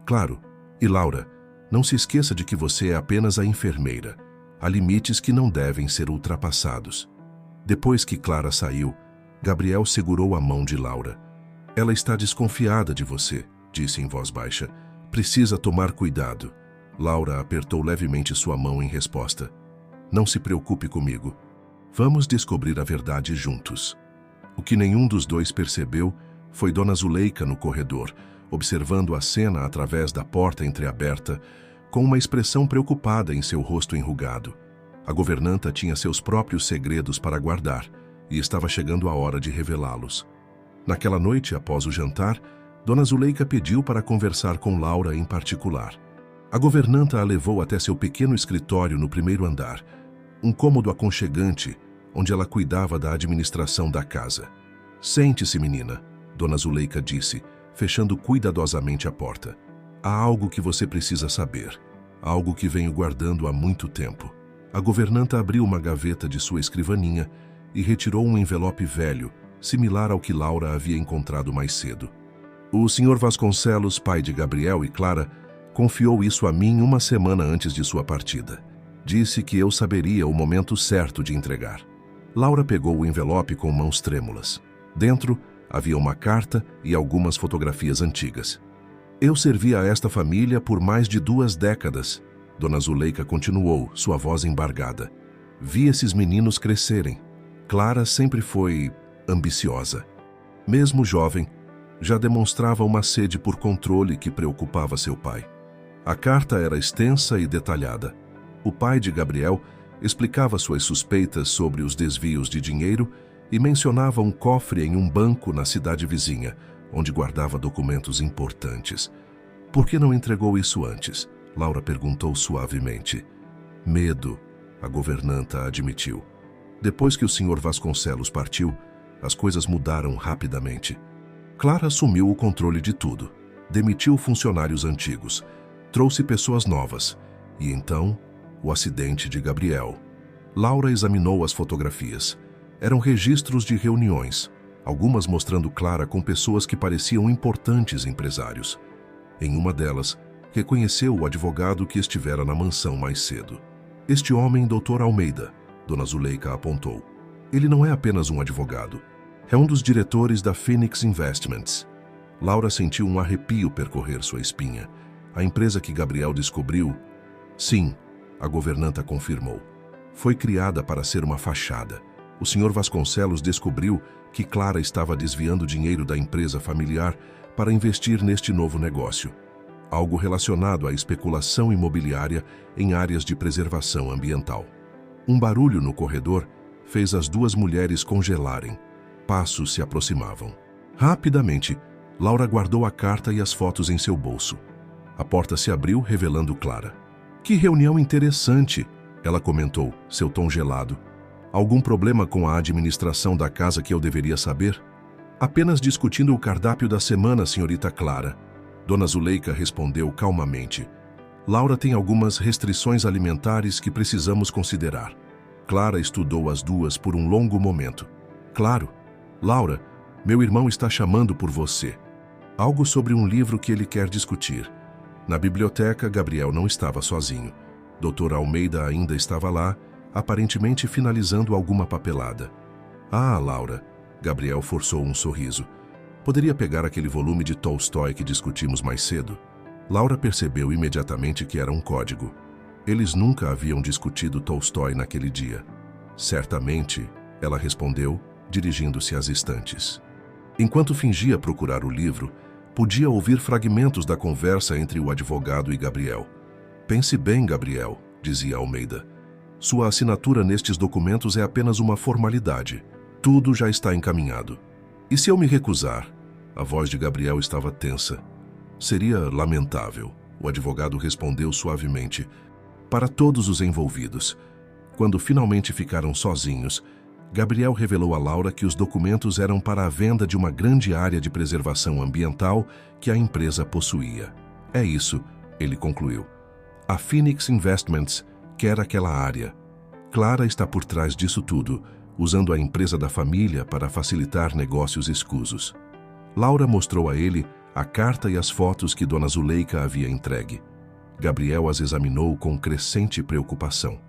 Speaker 1: Claro, e Laura, não se esqueça de que você é apenas a enfermeira. Há limites que não devem ser ultrapassados. Depois que Clara saiu, Gabriel segurou a mão de Laura. Ela está desconfiada de você, disse em voz baixa. Precisa tomar cuidado. Laura apertou levemente sua mão em resposta. Não se preocupe comigo. Vamos descobrir a verdade juntos. O que nenhum dos dois percebeu foi Dona Zuleika no corredor, observando a cena através da porta entreaberta, com uma expressão preocupada em seu rosto enrugado. A governanta tinha seus próprios segredos para guardar e estava chegando a hora de revelá-los. Naquela noite, após o jantar, Dona Zuleika pediu para conversar com Laura em particular. A governanta a levou até seu pequeno escritório no primeiro andar, um cômodo aconchegante, onde ela cuidava da administração da casa. Sente-se, menina, Dona Zuleika disse, fechando cuidadosamente a porta. Há algo que você precisa saber, algo que venho guardando há muito tempo. A governanta abriu uma gaveta de sua escrivaninha e retirou um envelope velho, similar ao que Laura havia encontrado mais cedo. O Sr. Vasconcelos, pai de Gabriel e Clara, confiou isso a mim uma semana antes de sua partida. Disse que eu saberia o momento certo de entregar. Laura pegou o envelope com mãos trêmulas. Dentro, havia uma carta e algumas fotografias antigas. Eu servi a esta família por mais de 2 décadas, Dona Zuleika continuou, sua voz embargada. Vi esses meninos crescerem. Clara sempre foi ambiciosa. Mesmo jovem, já demonstrava uma sede por controle que preocupava seu pai. A carta era extensa e detalhada. O pai de Gabriel explicava suas suspeitas sobre os desvios de dinheiro e mencionava um cofre em um banco na cidade vizinha, onde guardava documentos importantes. Por que não entregou isso antes? Laura perguntou suavemente. Medo, a governanta admitiu. Depois que o Sr. Vasconcelos partiu, as coisas mudaram rapidamente. Clara assumiu o controle de tudo, demitiu funcionários antigos, trouxe pessoas novas, e então, o acidente de Gabriel. Laura examinou as fotografias. Eram registros de reuniões, algumas mostrando Clara com pessoas que pareciam importantes empresários. Em uma delas, reconheceu o advogado que estivera na mansão mais cedo. Este homem, Dr. Almeida, Dona Zuleika apontou. Ele não é apenas um advogado. É um dos diretores da Phoenix Investments. Laura sentiu um arrepio percorrer sua espinha. A empresa que Gabriel descobriu... Sim, a governanta confirmou. Foi criada para ser uma fachada. O Sr. Vasconcelos descobriu que Clara estava desviando dinheiro da empresa familiar para investir neste novo negócio. Algo relacionado à especulação imobiliária em áreas de preservação ambiental. Um barulho no corredor fez as duas mulheres congelarem. Passos se aproximavam. Rapidamente, Laura guardou a carta e as fotos em seu bolso. A porta se abriu, revelando Clara. Que reunião interessante, ela comentou, seu tom gelado. Algum problema com a administração da casa que eu deveria saber? Apenas discutindo o cardápio da semana, senhorita Clara. Dona Zuleika respondeu calmamente. Laura tem algumas restrições alimentares que precisamos considerar. Clara estudou as duas por um longo momento. Claro. Laura, meu irmão está chamando por você. Algo sobre um livro que ele quer discutir. Na biblioteca, Gabriel não estava sozinho. Dr. Almeida ainda estava lá, aparentemente finalizando alguma papelada. Ah, Laura, Gabriel forçou um sorriso. Poderia pegar aquele volume de Tolstói que discutimos mais cedo? Laura percebeu imediatamente que era um código. Eles nunca haviam discutido Tolstói naquele dia. Certamente, ela respondeu, dirigindo-se às estantes. Enquanto fingia procurar o livro, podia ouvir fragmentos da conversa entre o advogado e Gabriel. Pense bem, Gabriel, dizia Almeida. Sua assinatura nestes documentos é apenas uma formalidade. Tudo já está encaminhado. E se eu me recusar? A voz de Gabriel estava tensa. Seria lamentável, o advogado respondeu suavemente. Para todos os envolvidos. Quando finalmente ficaram sozinhos, Gabriel revelou a Laura que os documentos eram para a venda de uma grande área de preservação ambiental que a empresa possuía. É isso, ele concluiu. A Phoenix Investments quer aquela área. Clara está por trás disso tudo, usando a empresa da família para facilitar negócios escusos. Laura mostrou a ele a carta e as fotos que Dona Zuleika havia entregue. Gabriel as examinou com crescente preocupação.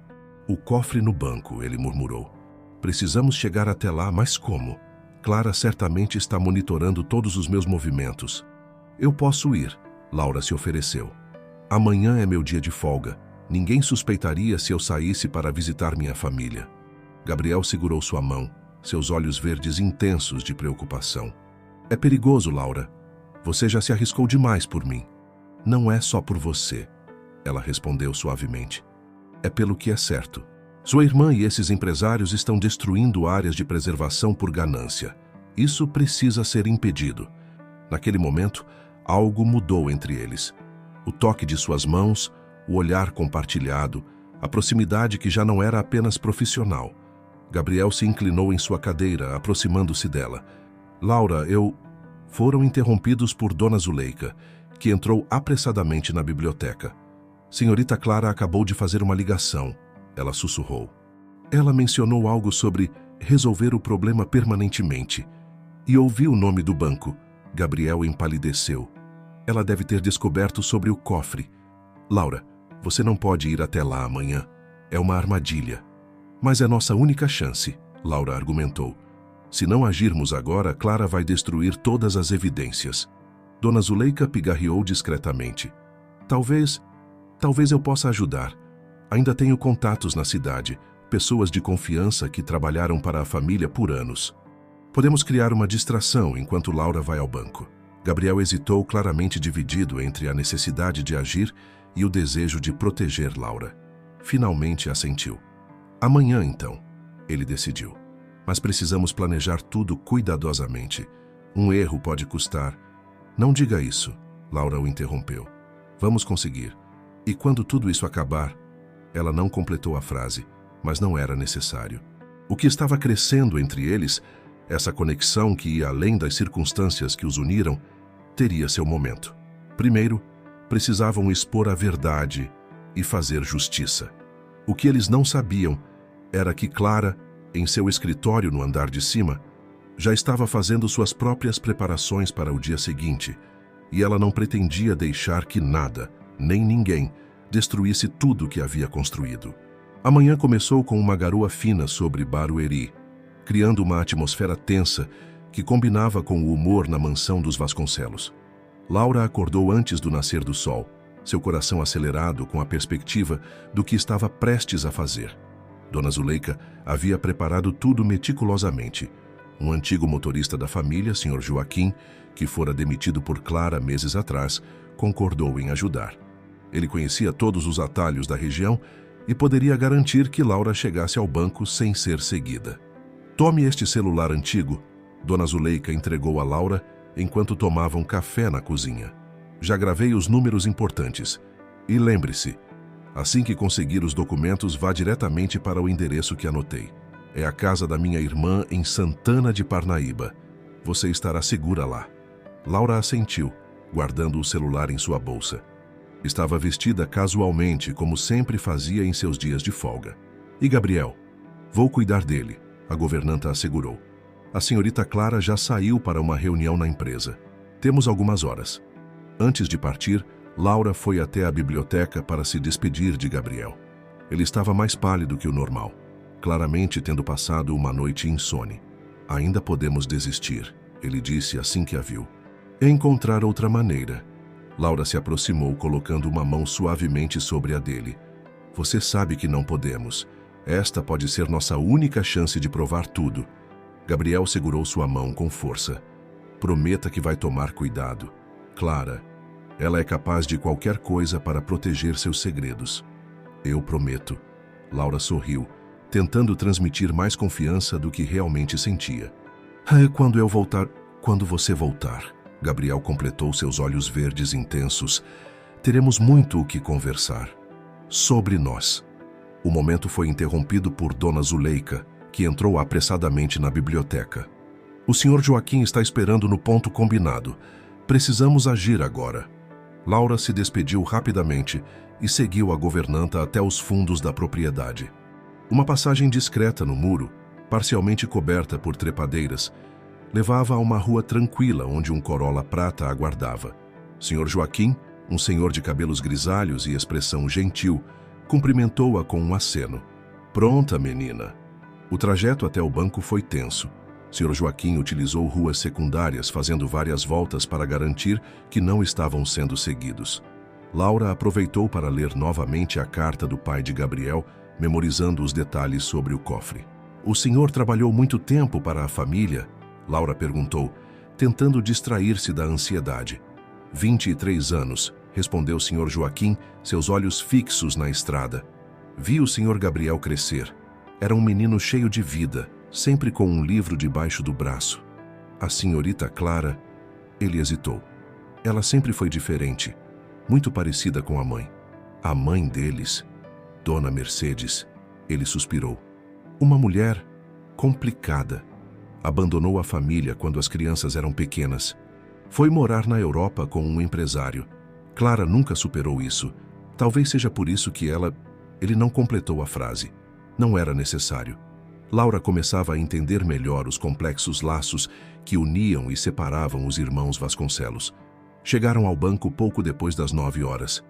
Speaker 1: O cofre no banco, ele murmurou. Precisamos chegar até lá, mas como? Clara certamente está monitorando todos os meus movimentos. Eu posso ir, Laura se ofereceu. Amanhã é meu dia de folga. Ninguém suspeitaria se eu saísse para visitar minha família. Gabriel segurou sua mão, seus olhos verdes intensos de preocupação. É perigoso, Laura. Você já se arriscou demais por mim. Não é só por você, ela respondeu suavemente. É pelo que é certo. Sua irmã e esses empresários estão destruindo áreas de preservação por ganância. Isso precisa ser impedido. Naquele momento, algo mudou entre eles. O toque de suas mãos, o olhar compartilhado, a proximidade que já não era apenas profissional. Gabriel se inclinou em sua cadeira, aproximando-se dela. Laura, Foram interrompidos por Dona Zuleika, que entrou apressadamente na biblioteca. Senhorita Clara acabou de fazer uma ligação, ela sussurrou. Ela mencionou algo sobre resolver o problema permanentemente e ouviu o nome do banco. Gabriel empalideceu. Ela deve ter descoberto sobre o cofre. Laura, você não pode ir até lá amanhã. É uma armadilha. Mas é nossa única chance, Laura argumentou. Se não agirmos agora, Clara vai destruir todas as evidências. Dona Zuleika pigarreou discretamente. Talvez eu possa ajudar. Ainda tenho contatos na cidade. pessoas de confiança que trabalharam para a família por anos. Podemos criar uma distração enquanto Laura vai ao banco. Gabriel hesitou, claramente dividido entre a necessidade de agir e o desejo de proteger Laura. Finalmente assentiu. Amanhã, então, ele decidiu. Mas precisamos planejar tudo cuidadosamente. Um erro pode custar. Não diga isso, Laura o interrompeu. Vamos conseguir. E quando tudo isso acabar... Ela não completou a frase, mas não era necessário. O que estava crescendo entre eles, essa conexão que ia além das circunstâncias que os uniram, teria seu momento. Primeiro, precisavam expor a verdade e fazer justiça. O que eles não sabiam era que Clara, em seu escritório no andar de cima, já estava fazendo suas próprias preparações para o dia seguinte, e ela não pretendia deixar que nada, nem ninguém, destruísse tudo que havia construído. A manhã começou com uma garoa fina sobre Barueri, criando uma atmosfera tensa que combinava com o humor na mansão dos Vasconcelos. Laura acordou antes do nascer do sol, seu coração acelerado com a perspectiva do que estava prestes a fazer. Dona Zuleika havia preparado tudo meticulosamente. Um antigo motorista da família, Sr. Joaquim, que fora demitido por Clara meses atrás, concordou em ajudar. Ele conhecia todos os atalhos da região e poderia garantir que Laura chegasse ao banco sem ser seguida. Tome este celular antigo, Dona Zuleika entregou a Laura enquanto tomavam café na cozinha. Já gravei os números importantes. E lembre-se, assim que conseguir os documentos, vá diretamente para o endereço que anotei. É a casa da minha irmã em Santana de Parnaíba. Você estará segura lá. Laura assentiu, guardando o celular em sua bolsa. Estava vestida casualmente, como sempre fazia em seus dias de folga. E Gabriel? Vou cuidar dele, a governanta assegurou. A senhorita Clara já saiu para uma reunião na empresa. Temos algumas horas. Antes de partir, Laura foi até a biblioteca para se despedir de Gabriel. Ele estava mais pálido que o normal, claramente tendo passado uma noite insone. Ainda podemos desistir, ele disse assim que a viu. Encontrar outra maneira. Laura se aproximou, colocando uma mão suavemente sobre a dele. Você sabe que não podemos. Esta pode ser nossa única chance de provar tudo. Gabriel segurou sua mão com força. Prometa que vai tomar cuidado. Clara, ela é capaz de qualquer coisa para proteger seus segredos. Eu prometo. Laura sorriu, tentando transmitir mais confiança do que realmente sentia. Quando eu voltar, quando você voltar, Gabriel completou, seus olhos verdes intensos. Teremos muito o que conversar. Sobre nós. O momento foi interrompido por Dona Zuleika, que entrou apressadamente na biblioteca. O Sr. Joaquim está esperando no ponto combinado. Precisamos agir agora. Laura se despediu rapidamente e seguiu a governanta até os fundos da propriedade. Uma passagem discreta no muro, parcialmente coberta por trepadeiras, levava a uma rua tranquila onde um Corolla prata aguardava. Sr. Joaquim, um senhor de cabelos grisalhos e expressão gentil, cumprimentou-a com um aceno. Pronta, menina. O trajeto até o banco foi tenso. Sr. Joaquim utilizou ruas secundárias, fazendo várias voltas para garantir que não estavam sendo seguidos. Laura aproveitou para ler novamente a carta do pai de Gabriel, memorizando os detalhes sobre o cofre. O senhor trabalhou muito tempo para a família? Laura perguntou, tentando distrair-se da ansiedade. 23 anos, respondeu Sr. Joaquim, seus olhos fixos na estrada. Vi o Sr. Gabriel crescer. Era um menino cheio de vida, sempre com um livro debaixo do braço. A senhorita Clara... Ele hesitou. Ela sempre foi diferente, muito parecida com a mãe. A mãe deles, Dona Mercedes, ele suspirou. Uma mulher complicada. Abandonou a família quando as crianças eram pequenas. Foi morar na Europa com um empresário. Clara nunca superou isso. Talvez seja por isso que Ele não completou a frase. Não era necessário. Laura começava a entender melhor os complexos laços que uniam e separavam os irmãos Vasconcelos. Chegaram ao banco pouco depois das 9 horas.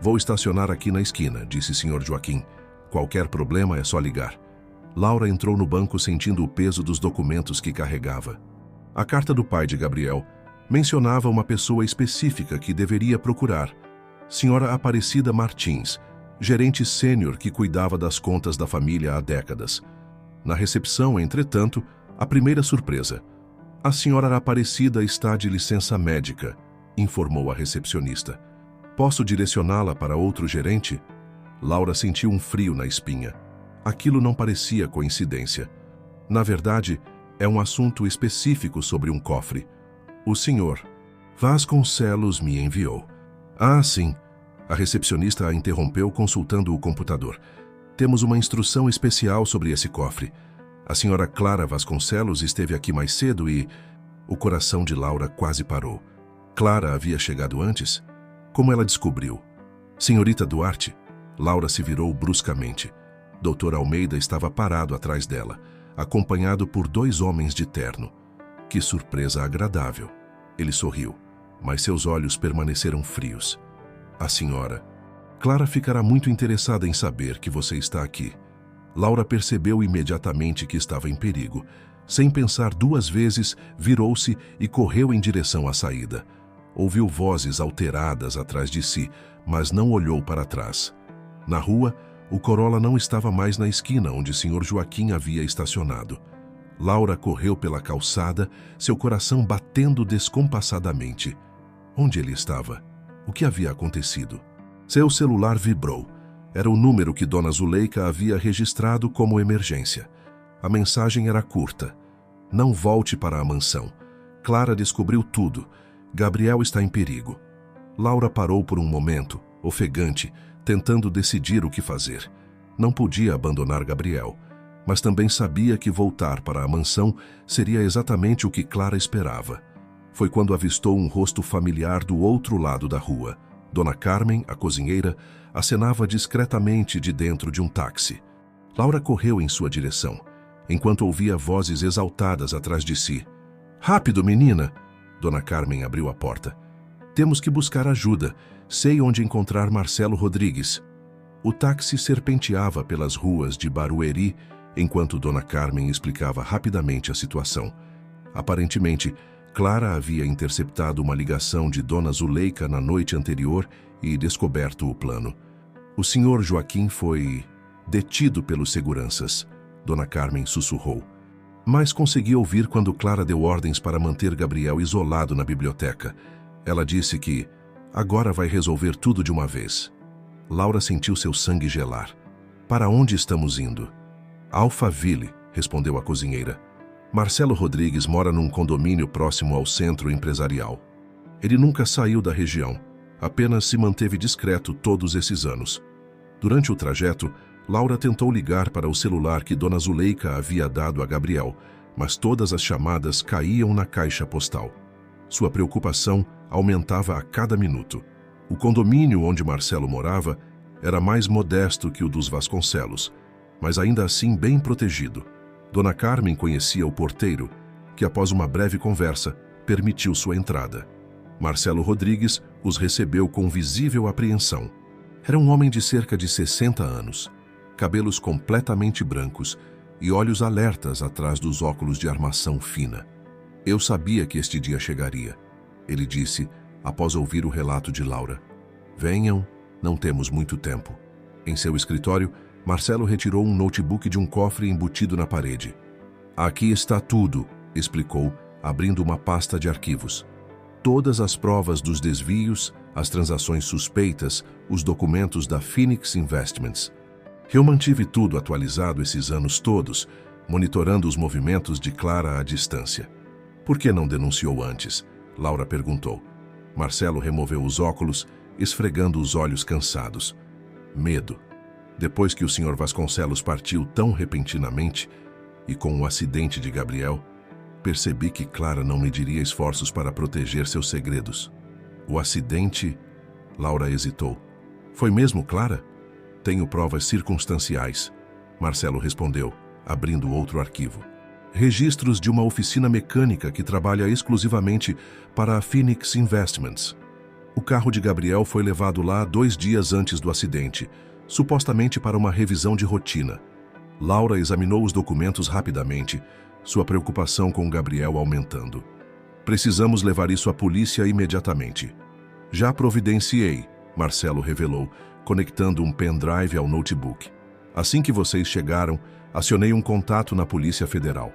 Speaker 1: Vou estacionar aqui na esquina, disse Sr. Joaquim. Qualquer problema é só ligar. Laura entrou no banco sentindo o peso dos documentos que carregava. A carta do pai de Gabriel mencionava uma pessoa específica que deveria procurar. Senhora Aparecida Martins, gerente sênior que cuidava das contas da família há décadas. Na recepção, entretanto, a primeira surpresa. A senhora Aparecida está de licença médica, informou a recepcionista. Posso direcioná-la para outro gerente? Laura sentiu um frio na espinha. Aquilo não parecia coincidência. Na verdade, é um assunto específico sobre um cofre. O senhor Vasconcelos me enviou. Ah, sim. A recepcionista a interrompeu consultando o computador. Temos uma instrução especial sobre esse cofre. A senhora Clara Vasconcelos esteve aqui mais cedo e... O coração de Laura quase parou. Clara havia chegado antes? Como ela descobriu? Senhorita Duarte? Laura se virou bruscamente. Dr. Almeida estava parado atrás dela, acompanhado por 2 homens de terno. Que surpresa agradável. Ele sorriu, mas seus olhos permaneceram frios. A senhora. Clara ficará muito interessada em saber que você está aqui. Laura percebeu imediatamente que estava em perigo. Sem pensar 2 vezes, virou-se e correu em direção à saída. Ouviu vozes alteradas atrás de si, mas não olhou para trás. Na rua, o Corolla não estava mais na esquina onde o Sr. Joaquim havia estacionado. Laura correu pela calçada, seu coração batendo descompassadamente. Onde ele estava? O que havia acontecido? Seu celular vibrou. Era o número que Dona Zuleika havia registrado como emergência. A mensagem era curta. Não volte para a mansão. Clara descobriu tudo. Gabriel está em perigo. Laura parou por um momento, ofegante, tentando decidir o que fazer. Não podia abandonar Gabriel, mas também sabia que voltar para a mansão seria exatamente o que Clara esperava. Foi quando avistou um rosto familiar do outro lado da rua. Dona Carmen, a cozinheira, acenava discretamente de dentro de um táxi. Laura correu em sua direção, enquanto ouvia vozes exaltadas atrás de si. "Rápido, menina!" Dona Carmen abriu a porta. "Temos que buscar ajuda. Sei onde encontrar Marcelo Rodrigues." O táxi serpenteava pelas ruas de Barueri, enquanto Dona Carmen explicava rapidamente a situação. Aparentemente, Clara havia interceptado uma ligação de Dona Zuleika na noite anterior e descoberto o plano. O Sr. Joaquim foi detido pelos seguranças, Dona Carmen sussurrou. Mas consegui ouvir quando Clara deu ordens para manter Gabriel isolado na biblioteca. Ela disse que agora vai resolver tudo de uma vez. Laura sentiu seu sangue gelar. "Para onde estamos indo?" "Alphaville", respondeu a cozinheira. "Marcelo Rodrigues mora num condomínio próximo ao centro empresarial. Ele nunca saiu da região, apenas se manteve discreto todos esses anos." Durante o trajeto, Laura tentou ligar para o celular que Dona Zuleika havia dado a Gabriel, mas todas as chamadas caíam na caixa postal. Sua preocupação aumentava a cada minuto. O condomínio onde Marcelo morava era mais modesto que o dos Vasconcelos, mas ainda assim bem protegido. Dona Carmen conhecia o porteiro, que após uma breve conversa, permitiu sua entrada. Marcelo Rodrigues os recebeu com visível apreensão. Era um homem de cerca de 60 anos, cabelos completamente brancos e olhos alertas atrás dos óculos de armação fina. "Eu sabia que este dia chegaria", ele disse, após ouvir o relato de Laura. "Venham, não temos muito tempo." Em seu escritório, Marcelo retirou um notebook de um cofre embutido na parede. "Aqui está tudo", explicou, abrindo uma pasta de arquivos. Todas as provas dos desvios, as transações suspeitas, os documentos da Phoenix Investments. "Eu mantive tudo atualizado esses anos todos, monitorando os movimentos de Clara à distância." "Por que não denunciou antes?" Laura perguntou. Marcelo removeu os óculos, esfregando os olhos cansados. "Medo. Depois que o Sr. Vasconcelos partiu tão repentinamente, e com o acidente de Gabriel, percebi que Clara não mediria esforços para proteger seus segredos." "O acidente?" Laura hesitou. "Foi mesmo Clara?" "Tenho provas circunstanciais", Marcelo respondeu, abrindo outro arquivo. "Registros de uma oficina mecânica que trabalha exclusivamente para a Phoenix Investments. O carro de Gabriel foi levado lá 2 dias antes do acidente, supostamente para uma revisão de rotina." Laura examinou os documentos rapidamente, sua preocupação com Gabriel aumentando. "Precisamos levar isso à polícia imediatamente." "Já providenciei", Marcelo revelou, conectando um pendrive ao notebook. Assim que vocês chegaram, acionei um contato na Polícia Federal.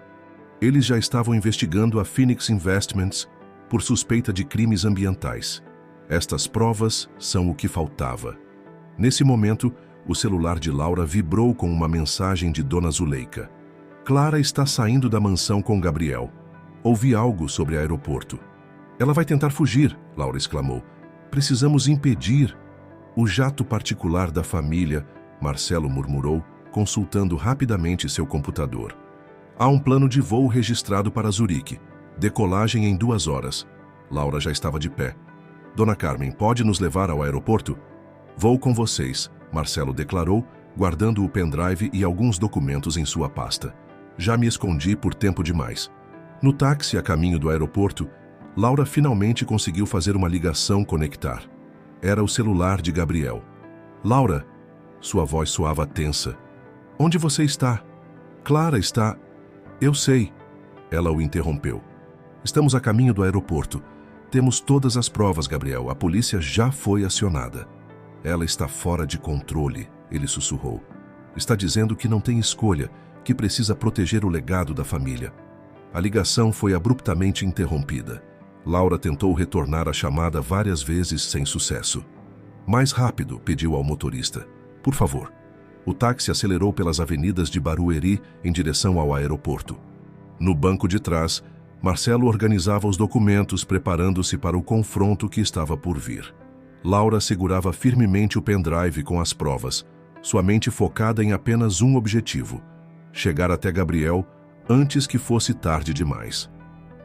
Speaker 1: Eles já estavam investigando a Phoenix Investments por suspeita de crimes ambientais. Estas provas são o que faltava. Nesse momento, o celular de Laura vibrou com uma mensagem de Dona Zuleika. Clara está saindo da mansão com Gabriel. Ouvi algo sobre o aeroporto. Ela vai tentar fugir, Laura exclamou. Precisamos impedir. O jato particular da família, Marcelo murmurou, consultando rapidamente seu computador. Há um plano de voo registrado para Zurique. Decolagem em 2 horas. Laura já estava de pé. Dona Carmen, pode nos levar ao aeroporto? Vou com vocês, Marcelo declarou, guardando o pendrive e alguns documentos em sua pasta. Já me escondi por tempo demais. No táxi a caminho do aeroporto, Laura finalmente conseguiu fazer uma ligação conectar. Era o celular de Gabriel. Laura, sua voz soava tensa. Onde você está? Clara está... Eu sei. Ela o interrompeu. Estamos a caminho do aeroporto. Temos todas as provas, Gabriel. A polícia já foi acionada. Ela está fora de controle, ele sussurrou. Está dizendo que não tem escolha, que precisa proteger o legado da família. A ligação foi abruptamente interrompida. Laura tentou retornar a chamada várias vezes sem sucesso. Mais rápido, pediu ao motorista. Por favor. O táxi acelerou pelas avenidas de Barueri em direção ao aeroporto. No banco de trás, Marcelo organizava os documentos, preparando-se para o confronto que estava por vir. Laura segurava firmemente o pendrive com as provas, sua mente focada em apenas um objetivo: chegar até Gabriel antes que fosse tarde demais.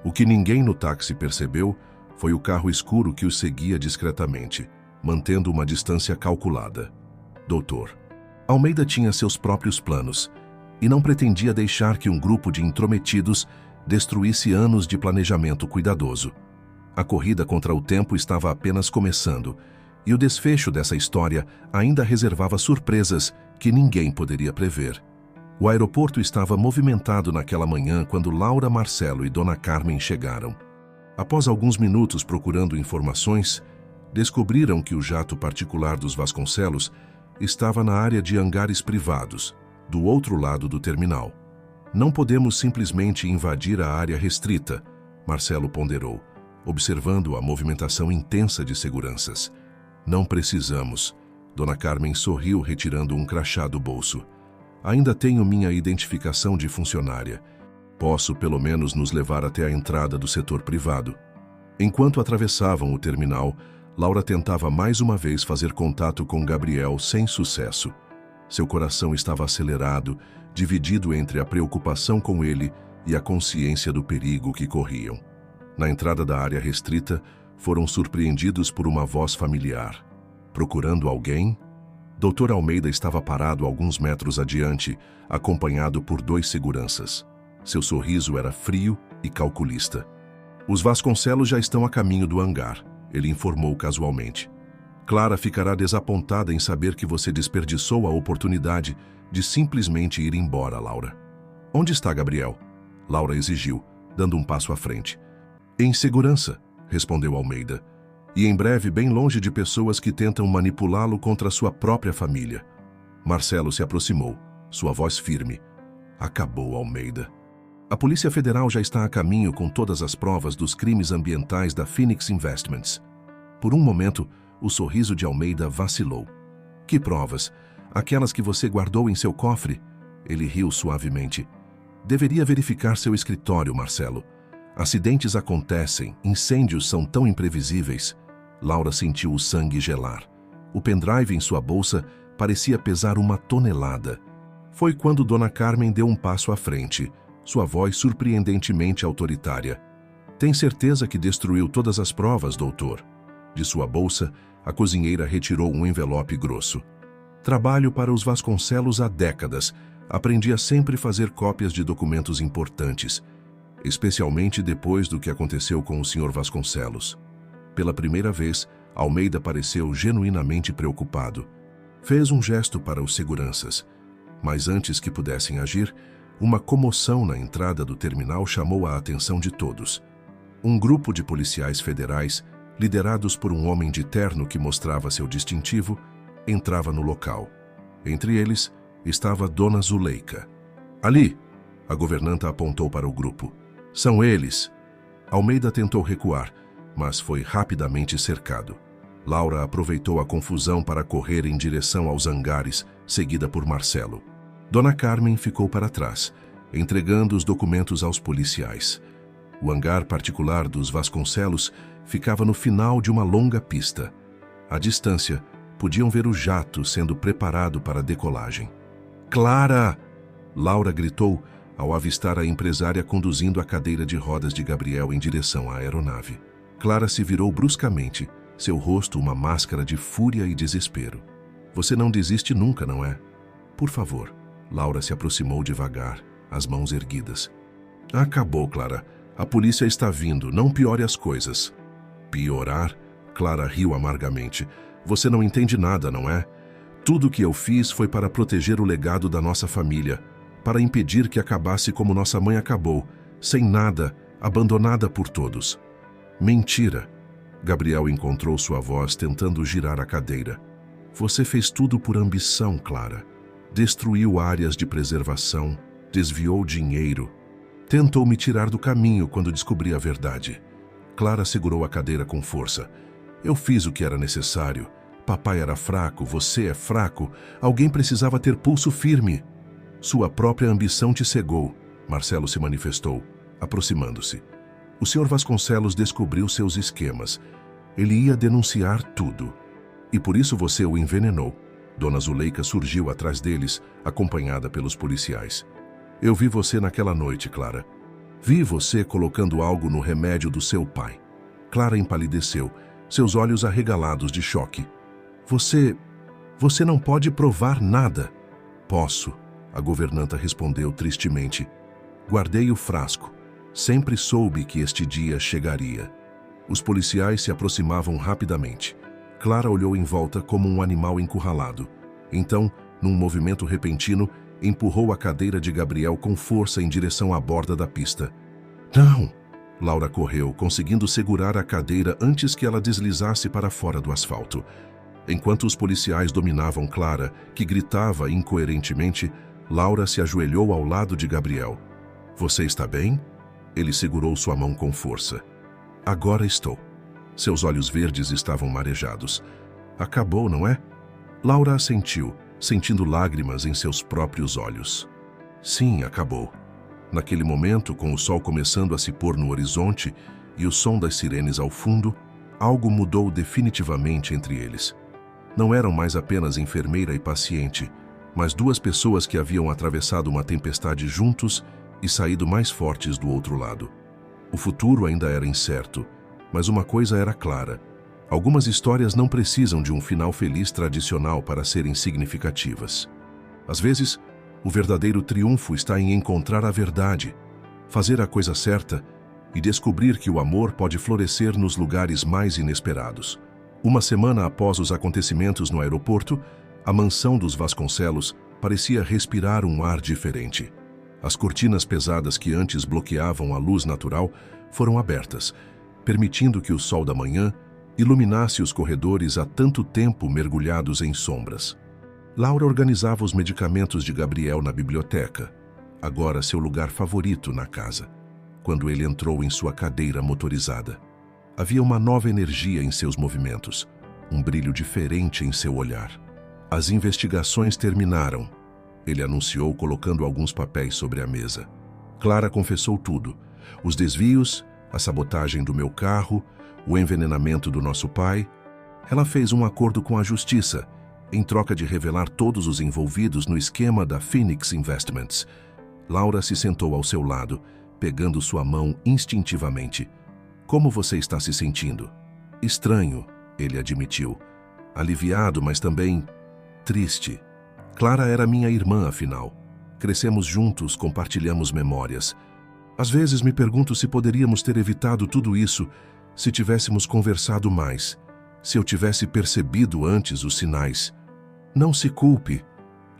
Speaker 1: O que ninguém no táxi percebeu foi o carro escuro que os seguia discretamente, mantendo uma distância calculada. Doutor. Almeida tinha seus próprios planos e não pretendia deixar que um grupo de intrometidos destruísse anos de planejamento cuidadoso. A corrida contra o tempo estava apenas começando e o desfecho dessa história ainda reservava surpresas que ninguém poderia prever. O aeroporto estava movimentado naquela manhã quando Laura, Marcelo e Dona Carmen chegaram. Após alguns minutos procurando informações, descobriram que o jato particular dos Vasconcelos estava na área de hangares privados, do outro lado do terminal. Não podemos simplesmente invadir a área restrita, Marcelo ponderou, observando a movimentação intensa de seguranças. Não precisamos. Dona Carmen sorriu, retirando um crachá do bolso. Ainda tenho minha identificação de funcionária. Posso, pelo menos, nos levar até a entrada do setor privado. Enquanto atravessavam o terminal, Laura tentava mais uma vez fazer contato com Gabriel sem sucesso. Seu coração estava acelerado, dividido entre a preocupação com ele e a consciência do perigo que corriam. Na entrada da área restrita, foram surpreendidos por uma voz familiar. Procurando alguém? Dr. Almeida estava parado alguns metros adiante, acompanhado por 2 seguranças. Seu sorriso era frio e calculista. Os Vasconcelos já estão a caminho do hangar, ele informou casualmente. Clara ficará desapontada em saber que você desperdiçou a oportunidade de simplesmente ir embora, Laura. Onde está Gabriel? Laura exigiu, dando um passo à frente. Em segurança, respondeu Almeida. E em breve bem longe de pessoas que tentam manipulá-lo contra sua própria família. Marcelo se aproximou, sua voz firme. Acabou, Almeida. A Polícia Federal já está a caminho com todas as provas dos crimes ambientais da Phoenix Investments. Por um momento, o sorriso de Almeida vacilou. Que provas? Aquelas que você guardou em seu cofre? Ele riu suavemente. Deveria verificar seu escritório, Marcelo. Acidentes acontecem, incêndios são tão imprevisíveis. Laura sentiu o sangue gelar. O pendrive em sua bolsa parecia pesar 1 tonelada. Foi quando Dona Carmen deu um passo à frente, sua voz surpreendentemente autoritária. Tem certeza que destruiu todas as provas, doutor? De sua bolsa, a cozinheira retirou um envelope grosso. Trabalho para os Vasconcelos há décadas. Aprendi a sempre fazer cópias de documentos importantes, especialmente depois do que aconteceu com o Sr. Vasconcelos. Pela primeira vez, Almeida pareceu genuinamente preocupado. Fez um gesto para os seguranças, mas antes que pudessem agir, uma comoção na entrada do terminal chamou a atenção de todos. Um grupo de policiais federais, liderados por um homem de terno que mostrava seu distintivo, entrava no local. Entre eles estava Dona Zuleika. Ali, a governanta apontou para o grupo. São eles. Almeida tentou recuar, mas foi rapidamente cercado. Laura aproveitou a confusão para correr em direção aos hangares, seguida por Marcelo. Dona Carmen ficou para trás, entregando os documentos aos policiais. O hangar particular dos Vasconcelos ficava no final de uma longa pista. À distância, podiam ver o jato sendo preparado para a decolagem. Clara! Laura gritou ao avistar a empresária conduzindo a cadeira de rodas de Gabriel em direção à aeronave. Clara se virou bruscamente, seu rosto uma máscara de fúria e desespero. Você não desiste nunca, não é? Por favor. Laura se aproximou devagar, as mãos erguidas. Acabou, Clara. A polícia está vindo, não piore as coisas. Piorar? Clara riu amargamente. Você não entende nada, não é? Tudo o que eu fiz foi para proteger o legado da nossa família, para impedir que acabasse como nossa mãe acabou, sem nada, abandonada por todos. Mentira. Gabriel encontrou sua voz tentando girar a cadeira. Você fez tudo por ambição, Clara. Destruiu áreas de preservação, desviou dinheiro. Tentou me tirar do caminho quando descobri a verdade. Clara segurou a cadeira com força. Eu fiz o que era necessário. Papai era fraco, você é fraco. Alguém precisava ter pulso firme. Sua própria ambição te cegou. Marcelo se manifestou, aproximando-se. O Sr. Vasconcelos descobriu seus esquemas. Ele ia denunciar tudo. E por isso você o envenenou. Dona Zuleika surgiu atrás deles, acompanhada pelos policiais. Eu vi você naquela noite, Clara. Vi você colocando algo no remédio do seu pai. Clara empalideceu, seus olhos arregalados de choque. Você não pode provar nada. Posso, a governanta respondeu tristemente. Guardei o frasco. Sempre soube que este dia chegaria. Os policiais se aproximavam rapidamente. Clara olhou em volta como um animal encurralado. Então, num movimento repentino, empurrou a cadeira de Gabriel com força em direção à borda da pista. Não! Laura correu, conseguindo segurar a cadeira antes que ela deslizasse para fora do asfalto. Enquanto os policiais dominavam Clara, que gritava incoerentemente, Laura se ajoelhou ao lado de Gabriel. Você está bem? Ele segurou sua mão com força. Agora estou. Seus olhos verdes estavam marejados. Acabou, não é? Laura assentiu, sentindo lágrimas em seus próprios olhos. Sim, acabou. Naquele momento, com o sol começando a se pôr no horizonte e o som das sirenes ao fundo, algo mudou definitivamente entre eles. Não eram mais apenas enfermeira e paciente, mas duas pessoas que haviam atravessado uma tempestade juntos e saído mais fortes do outro lado. O futuro ainda era incerto, mas uma coisa era clara. Algumas histórias não precisam de um final feliz tradicional para serem significativas. Às vezes, o verdadeiro triunfo está em encontrar a verdade, fazer a coisa certa e descobrir que o amor pode florescer nos lugares mais inesperados. Uma semana após os acontecimentos no aeroporto, a mansão dos Vasconcelos parecia respirar um ar diferente. As cortinas pesadas que antes bloqueavam a luz natural foram abertas, permitindo que o sol da manhã iluminasse os corredores há tanto tempo mergulhados em sombras. Laura organizava os medicamentos de Gabriel na biblioteca, agora seu lugar favorito na casa, quando ele entrou em sua cadeira motorizada. Havia uma nova energia em seus movimentos, um brilho diferente em seu olhar. As investigações terminaram, ele anunciou colocando alguns papéis sobre a mesa. Clara confessou tudo, os desvios, a sabotagem do meu carro, o envenenamento do nosso pai. Ela fez um acordo com a justiça, em troca de revelar todos os envolvidos no esquema da Phoenix Investments. Laura se sentou ao seu lado, pegando sua mão instintivamente. Como você está se sentindo? Estranho, ele admitiu. Aliviado, mas também triste. Clara era minha irmã, afinal. Crescemos juntos, compartilhamos memórias. Às vezes me pergunto se poderíamos ter evitado tudo isso se tivéssemos conversado mais, se eu tivesse percebido antes os sinais. Não se culpe,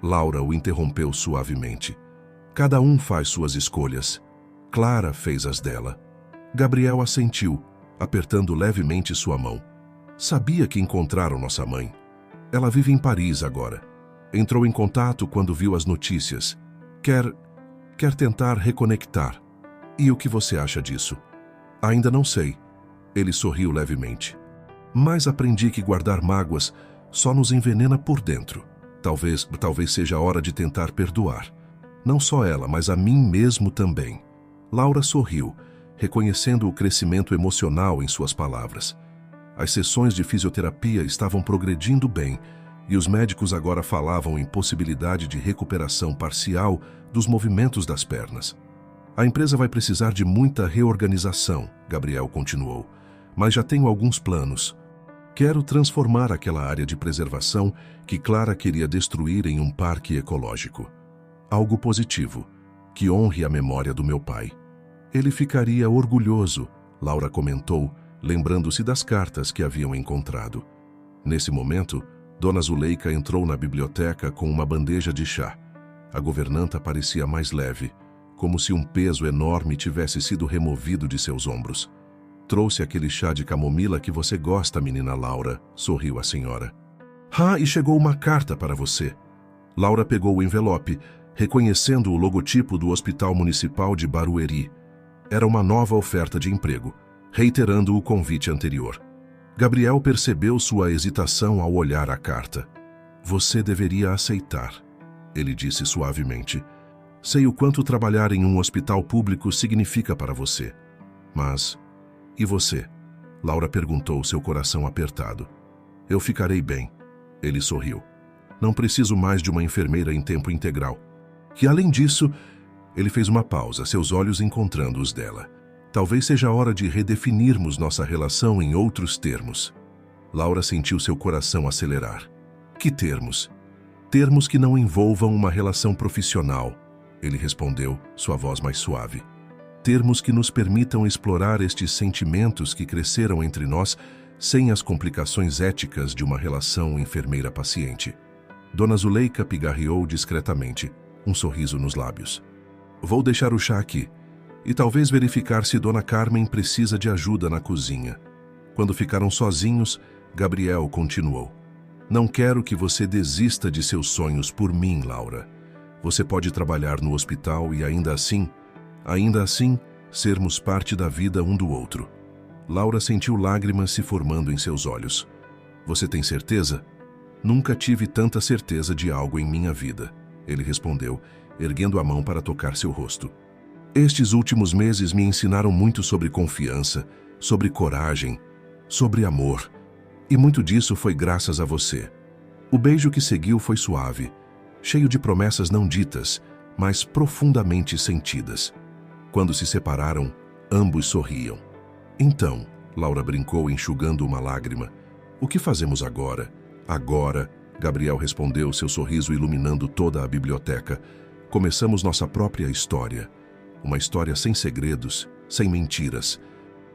Speaker 1: Laura o interrompeu suavemente. Cada um faz suas escolhas. Clara fez as dela. Gabriel assentiu, apertando levemente sua mão. Sabia que encontraram nossa mãe. Ela vive em Paris agora. Entrou em contato quando viu as notícias. Quer tentar reconectar. E o que você acha disso? Ainda não sei. Ele sorriu levemente. Mas aprendi que guardar mágoas só nos envenena por dentro. Talvez seja a hora de tentar perdoar. Não só ela, mas a mim mesmo também. Laura sorriu, reconhecendo o crescimento emocional em suas palavras. As sessões de fisioterapia estavam progredindo bem e os médicos agora falavam em possibilidade de recuperação parcial dos movimentos das pernas. A empresa vai precisar de muita reorganização, Gabriel continuou, mas já tenho alguns planos. Quero transformar aquela área de preservação que Clara queria destruir em um parque ecológico. Algo positivo, que honre a memória do meu pai. Ele ficaria orgulhoso, Laura comentou, lembrando-se das cartas que haviam encontrado. Nesse momento, Dona Zuleika entrou na biblioteca com uma bandeja de chá. A governanta parecia mais leve, como se um peso enorme tivesse sido removido de seus ombros. Trouxe aquele chá de camomila que você gosta, menina Laura, sorriu a senhora. E chegou uma carta para você. Laura pegou o envelope, reconhecendo o logotipo do Hospital Municipal de Barueri. Era uma nova oferta de emprego, reiterando o convite anterior. Gabriel percebeu sua hesitação ao olhar a carta. Você deveria aceitar, ele disse suavemente. Sei o quanto trabalhar em um hospital público significa para você. Mas, e você? Laura perguntou, seu coração apertado. Eu ficarei bem, ele sorriu. Não preciso mais de uma enfermeira em tempo integral. E além disso, ele fez uma pausa, seus olhos encontrando os dela. Talvez seja a hora de redefinirmos nossa relação em outros termos. Laura sentiu seu coração acelerar. Que termos? Termos que não envolvam uma relação profissional, ele respondeu, sua voz mais suave. Termos que nos permitam explorar estes sentimentos que cresceram entre nós sem as complicações éticas de uma relação enfermeira-paciente. Dona Zuleika pigarreou discretamente, um sorriso nos lábios. Vou deixar o chá aqui e talvez verificar se Dona Carmen precisa de ajuda na cozinha. Quando ficaram sozinhos, Gabriel continuou. Não quero que você desista de seus sonhos por mim, Laura. Você pode trabalhar no hospital e ainda assim, sermos parte da vida um do outro. Laura sentiu lágrimas se formando em seus olhos. Você tem certeza? Nunca tive tanta certeza de algo em minha vida, ele respondeu, erguendo a mão para tocar seu rosto. Estes últimos meses me ensinaram muito sobre confiança, sobre coragem, sobre amor. E muito disso foi graças a você. O beijo que seguiu foi suave, cheio de promessas não ditas, mas profundamente sentidas. Quando se separaram, ambos sorriam. Então, Laura brincou, enxugando uma lágrima. O que fazemos agora? Agora, Gabriel respondeu, seu sorriso iluminando toda a biblioteca. Começamos nossa própria história. Uma história sem segredos, sem mentiras.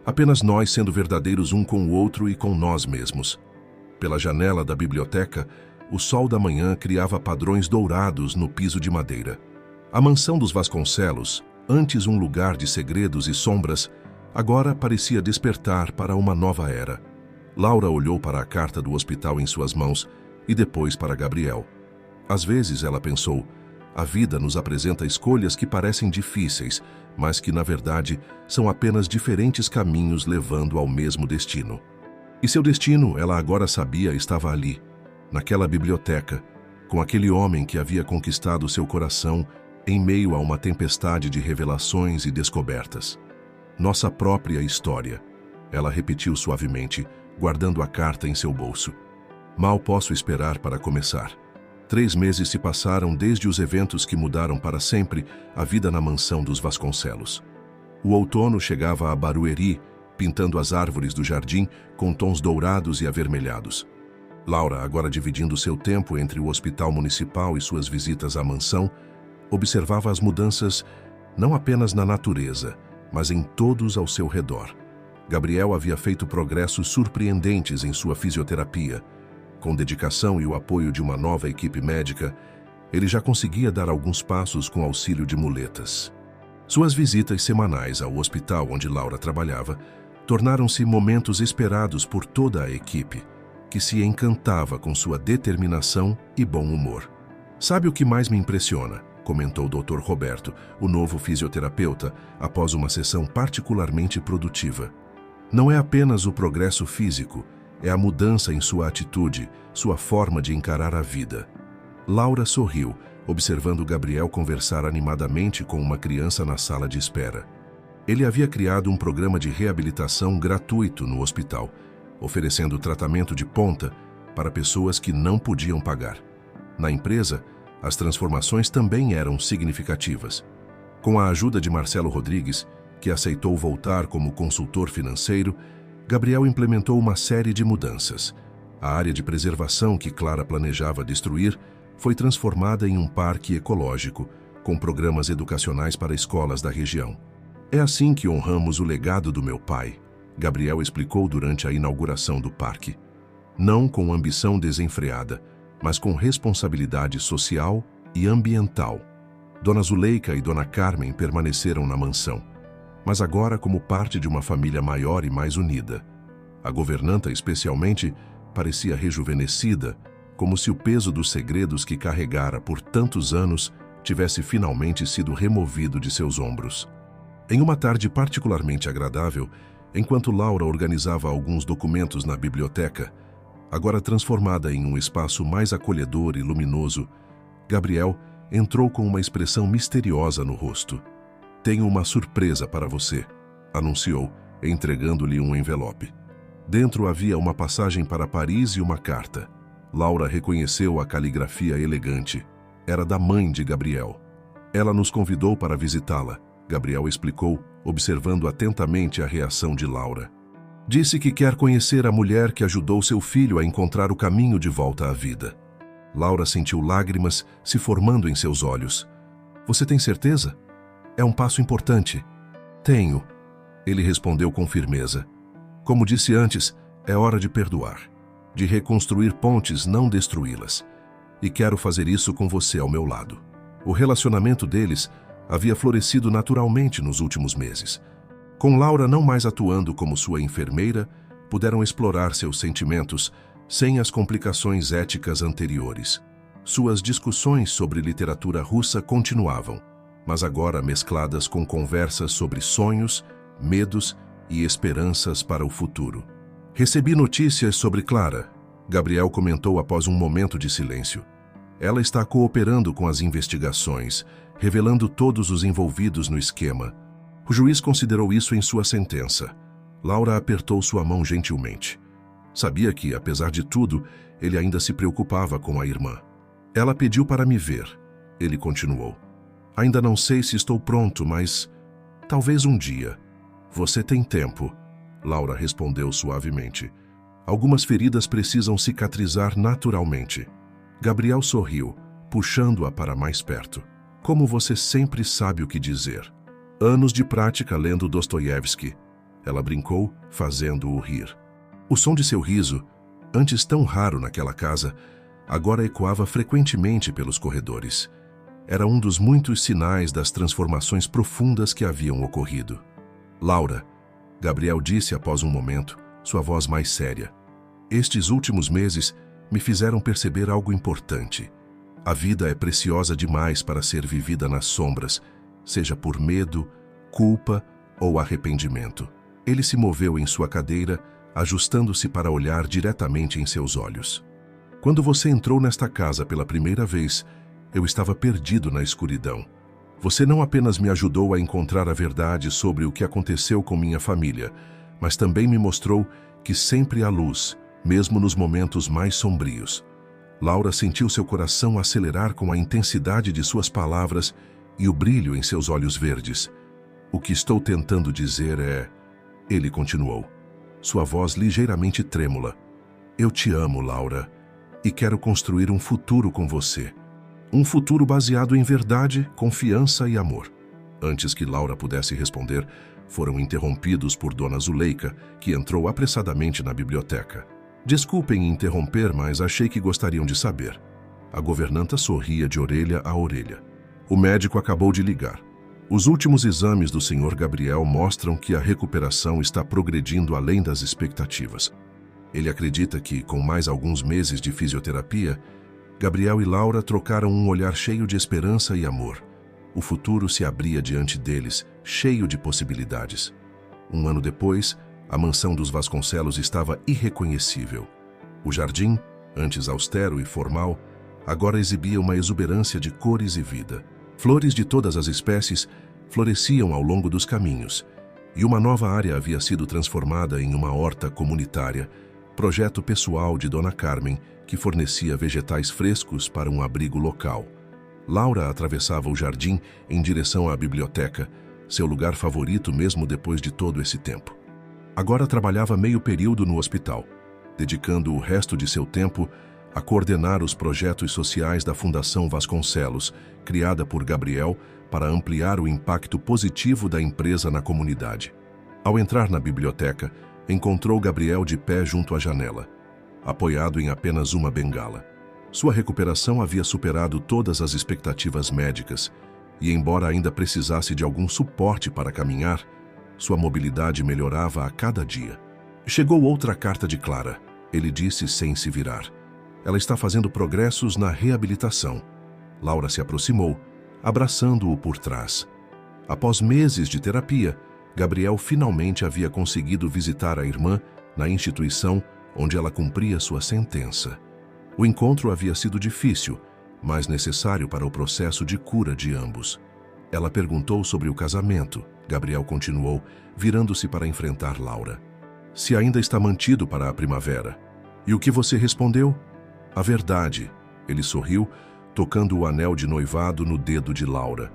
Speaker 1: Apenas nós sendo verdadeiros um com o outro e com nós mesmos. Pela janela da biblioteca, o sol da manhã criava padrões dourados no piso de madeira. A mansão dos Vasconcelos, antes um lugar de segredos e sombras, agora parecia despertar para uma nova era. Laura olhou para a carta do hospital em suas mãos e depois para Gabriel. Às vezes ela pensou, a vida nos apresenta escolhas que parecem difíceis, mas que, na verdade, são apenas diferentes caminhos levando ao mesmo destino. E seu destino, ela agora sabia, estava ali, naquela biblioteca, com aquele homem que havia conquistado seu coração em meio a uma tempestade de revelações e descobertas. Nossa própria história, ela repetiu suavemente, guardando a carta em seu bolso. Mal posso esperar para começar. 3 meses se passaram desde os eventos que mudaram para sempre a vida na mansão dos Vasconcelos. O outono chegava a Barueri, pintando as árvores do jardim com tons dourados e avermelhados. Laura, agora dividindo seu tempo entre o hospital municipal e suas visitas à mansão, observava as mudanças não apenas na natureza, mas em todos ao seu redor. Gabriel havia feito progressos surpreendentes em sua fisioterapia. Com dedicação e o apoio de uma nova equipe médica, ele já conseguia dar alguns passos com auxílio de muletas. Suas visitas semanais ao hospital onde Laura trabalhava tornaram-se momentos esperados por toda a equipe. que se encantava com sua determinação e bom humor. "Sabe o que mais me impressiona?", comentou o Dr. Roberto, o novo fisioterapeuta, após uma sessão particularmente produtiva. "Não é apenas o progresso físico, é a mudança em sua atitude, sua forma de encarar a vida." Laura sorriu, observando Gabriel conversar animadamente com uma criança na sala de espera. Ele havia criado um programa de reabilitação gratuito no hospital, oferecendo tratamento de ponta para pessoas que não podiam pagar. Na empresa, as transformações também eram significativas. Com a ajuda de Marcelo Rodrigues, que aceitou voltar como consultor financeiro, Gabriel implementou uma série de mudanças. A área de preservação que Clara planejava destruir foi transformada em um parque ecológico, com programas educacionais para escolas da região. "É assim que honramos o legado do meu pai", Gabriel explicou durante a inauguração do parque. "Não com ambição desenfreada, mas com responsabilidade social e ambiental." Dona Zuleika e Dona Carmen permaneceram na mansão, mas agora como parte de uma família maior e mais unida. A governanta, especialmente, parecia rejuvenescida, como se o peso dos segredos que carregara por tantos anos tivesse finalmente sido removido de seus ombros. Em uma tarde particularmente agradável, enquanto Laura organizava alguns documentos na biblioteca, agora transformada em um espaço mais acolhedor e luminoso, Gabriel entrou com uma expressão misteriosa no rosto. "Tenho uma surpresa para você", anunciou, entregando-lhe um envelope. Dentro havia uma passagem para Paris e uma carta. Laura reconheceu a caligrafia elegante. Era da mãe de Gabriel. "Ela nos convidou para visitá-la", Gabriel explicou, observando atentamente a reação de Laura. "Disse que quer conhecer a mulher que ajudou seu filho a encontrar o caminho de volta à vida." Laura sentiu lágrimas se formando em seus olhos. "Você tem certeza? É um passo importante." "Tenho", ele respondeu com firmeza. "Como disse antes, é hora de perdoar, de reconstruir pontes, não destruí-las. E quero fazer isso com você ao meu lado." O relacionamento deles havia florescido naturalmente nos últimos meses. Com Laura não mais atuando como sua enfermeira, puderam explorar seus sentimentos sem as complicações éticas anteriores. Suas discussões sobre literatura russa continuavam, mas agora mescladas com conversas sobre sonhos, medos e esperanças para o futuro. "Recebi notícias sobre Clara", Gabriel comentou após um momento de silêncio. "Ela está cooperando com as investigações, revelando todos os envolvidos no esquema." O juiz considerou isso em sua sentença. Laura apertou sua mão gentilmente. Sabia que, apesar de tudo, ele ainda se preocupava com a irmã. "Ela pediu para me ver", ele continuou. "Ainda não sei se estou pronto, mas talvez um dia." "Você tem tempo", Laura respondeu suavemente. "Algumas feridas precisam cicatrizar naturalmente." Gabriel sorriu, puxando-a para mais perto. "Como você sempre sabe o que dizer." "Anos de prática lendo Dostoiévski", ela brincou, fazendo-o rir. O som de seu riso, antes tão raro naquela casa, agora ecoava frequentemente pelos corredores. Era um dos muitos sinais das transformações profundas que haviam ocorrido. "Laura", Gabriel disse após um momento, sua voz mais séria, "estes últimos meses me fizeram perceber algo importante. A vida é preciosa demais para ser vivida nas sombras, seja por medo, culpa ou arrependimento." Ele se moveu em sua cadeira, ajustando-se para olhar diretamente em seus olhos. "Quando você entrou nesta casa pela primeira vez, eu estava perdido na escuridão. Você não apenas me ajudou a encontrar a verdade sobre o que aconteceu com minha família, mas também me mostrou que sempre há luz, mesmo nos momentos mais sombrios." Laura sentiu seu coração acelerar com a intensidade de suas palavras e o brilho em seus olhos verdes. "O que estou tentando dizer é..." Ele continuou, sua voz ligeiramente trêmula. "Eu te amo, Laura, e quero construir um futuro com você. Um futuro baseado em verdade, confiança e amor." Antes que Laura pudesse responder, foram interrompidos por Dona Zuleika, que entrou apressadamente na biblioteca. "Desculpem interromper, mas achei que gostariam de saber." A governanta sorria de orelha a orelha. "O médico acabou de ligar. Os últimos exames do Sr. Gabriel mostram que a recuperação está progredindo além das expectativas." Ele acredita que, com mais alguns meses de fisioterapia, Gabriel e Laura trocaram um olhar cheio de esperança e amor. O futuro se abria diante deles, cheio de possibilidades. Um ano depois, a mansão dos Vasconcelos estava irreconhecível. O jardim, antes austero e formal, agora exibia uma exuberância de cores e vida. Flores de todas as espécies floresciam ao longo dos caminhos, e uma nova área havia sido transformada em uma horta comunitária, projeto pessoal de Dona Carmen, que fornecia vegetais frescos para um abrigo local. Laura atravessava o jardim em direção à biblioteca, seu lugar favorito mesmo depois de todo esse tempo. Agora trabalhava meio período no hospital, dedicando o resto de seu tempo a coordenar os projetos sociais da Fundação Vasconcelos, criada por Gabriel para ampliar o impacto positivo da empresa na comunidade. Ao entrar na biblioteca, encontrou Gabriel de pé junto à janela, apoiado em apenas uma bengala. Sua recuperação havia superado todas as expectativas médicas e, embora ainda precisasse de algum suporte para caminhar, sua mobilidade melhorava a cada dia. Chegou outra carta de Clara, ele disse sem se virar. Ela está fazendo progressos na reabilitação. Laura se aproximou, abraçando-o por trás. Após meses de terapia, Gabriel finalmente havia conseguido visitar a irmã na instituição onde ela cumpria sua sentença. O encontro havia sido difícil, mas necessário para o processo de cura de ambos. Ela perguntou sobre o casamento. Gabriel continuou, virando-se para enfrentar Laura. Se ainda está mantido para a primavera. E o que você respondeu? A verdade. Ele sorriu, tocando o anel de noivado no dedo de Laura.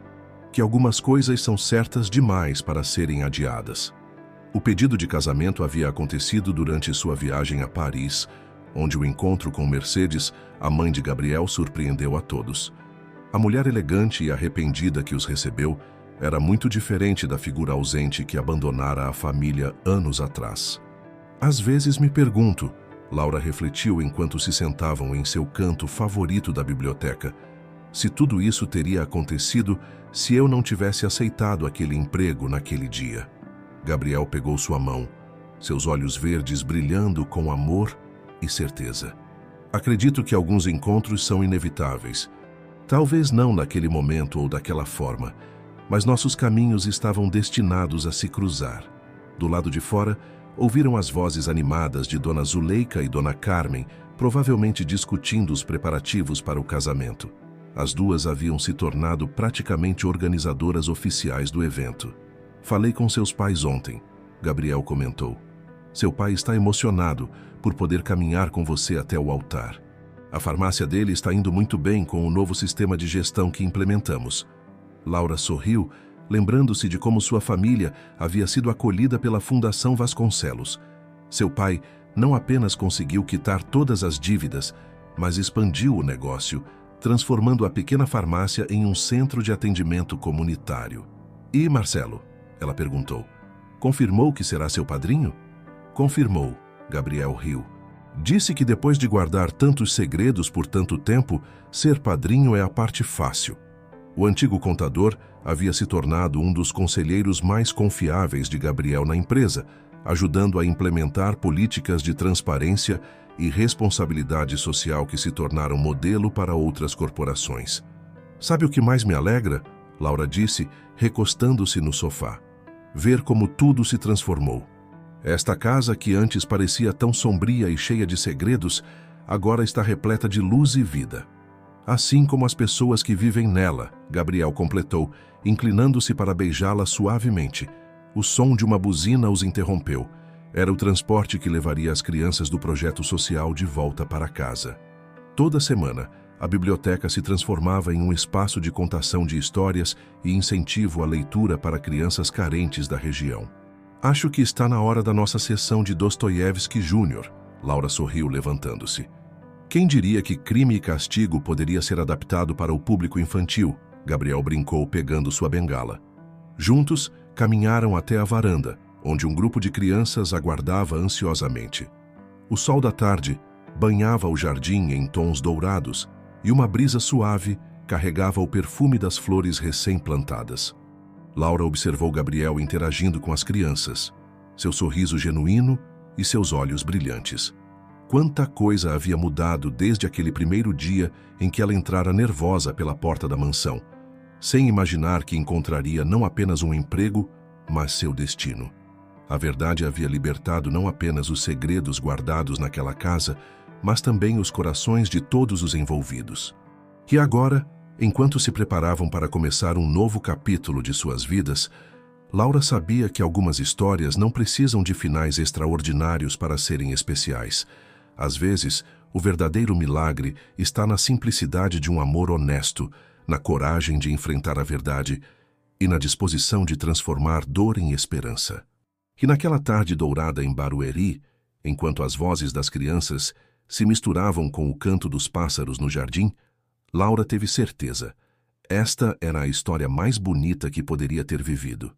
Speaker 1: Que algumas coisas são certas demais para serem adiadas. O pedido de casamento havia acontecido durante sua viagem a Paris, onde o encontro com Mercedes, a mãe de Gabriel, surpreendeu a todos. A mulher elegante e arrependida que os recebeu era muito diferente da figura ausente que abandonara a família anos atrás. Às vezes me pergunto, Laura refletiu enquanto se sentavam em seu canto favorito da biblioteca, se tudo isso teria acontecido se eu não tivesse aceitado aquele emprego naquele dia. Gabriel pegou sua mão, seus olhos verdes brilhando com amor e certeza. Acredito que alguns encontros são inevitáveis. Talvez não naquele momento ou daquela forma, mas nossos caminhos estavam destinados a se cruzar. Do lado de fora, ouviram as vozes animadas de Dona Zuleika e Dona Carmen, provavelmente discutindo os preparativos para o casamento. As duas haviam se tornado praticamente organizadoras oficiais do evento. Falei com seus pais ontem, Gabriel comentou. Seu pai está emocionado por poder caminhar com você até o altar. A farmácia dele está indo muito bem com o novo sistema de gestão que implementamos. Laura sorriu, lembrando-se de como sua família havia sido acolhida pela Fundação Vasconcelos. Seu pai não apenas conseguiu quitar todas as dívidas, mas expandiu o negócio, transformando a pequena farmácia em um centro de atendimento comunitário. E Marcelo? Ela perguntou. Confirmou que será seu padrinho? Confirmou, Gabriel riu. Disse que depois de guardar tantos segredos por tanto tempo, ser padrinho é a parte fácil. O antigo contador havia se tornado um dos conselheiros mais confiáveis de Gabriel na empresa, ajudando a implementar políticas de transparência e responsabilidade social que se tornaram modelo para outras corporações. Sabe o que mais me alegra? Laura disse, recostando-se no sofá. Ver como tudo se transformou. Esta casa, que antes parecia tão sombria e cheia de segredos, agora está repleta de luz e vida. Assim como as pessoas que vivem nela, Gabriel completou, inclinando-se para beijá-la suavemente. O som de uma buzina os interrompeu. Era o transporte que levaria as crianças do projeto social de volta para casa. Toda semana, a biblioteca se transformava em um espaço de contação de histórias e incentivo à leitura para crianças carentes da região. Acho que está na hora da nossa sessão de Dostoiévski Jr., Laura sorriu levantando-se. Quem diria que Crime e Castigo poderia ser adaptado para o público infantil? Gabriel brincou pegando sua bengala. Juntos, caminharam até a varanda, onde um grupo de crianças aguardava ansiosamente. O sol da tarde banhava o jardim em tons dourados e uma brisa suave carregava o perfume das flores recém-plantadas. Laura observou Gabriel interagindo com as crianças, seu sorriso genuíno e seus olhos brilhantes. quanta coisa havia mudado desde aquele primeiro dia em que ela entrara nervosa pela porta da mansão, sem imaginar que encontraria não apenas um emprego, mas seu destino. A verdade havia libertado não apenas os segredos guardados naquela casa, mas também os corações de todos os envolvidos. E agora, enquanto se preparavam para começar um novo capítulo de suas vidas, Laura sabia que algumas histórias não precisam de finais extraordinários para serem especiais. Às vezes, o verdadeiro milagre está na simplicidade de um amor honesto, na coragem de enfrentar a verdade e na disposição de transformar dor em esperança. E naquela tarde dourada em Barueri, enquanto as vozes das crianças se misturavam com o canto dos pássaros no jardim, Laura teve certeza. Esta era a história mais bonita que poderia ter vivido.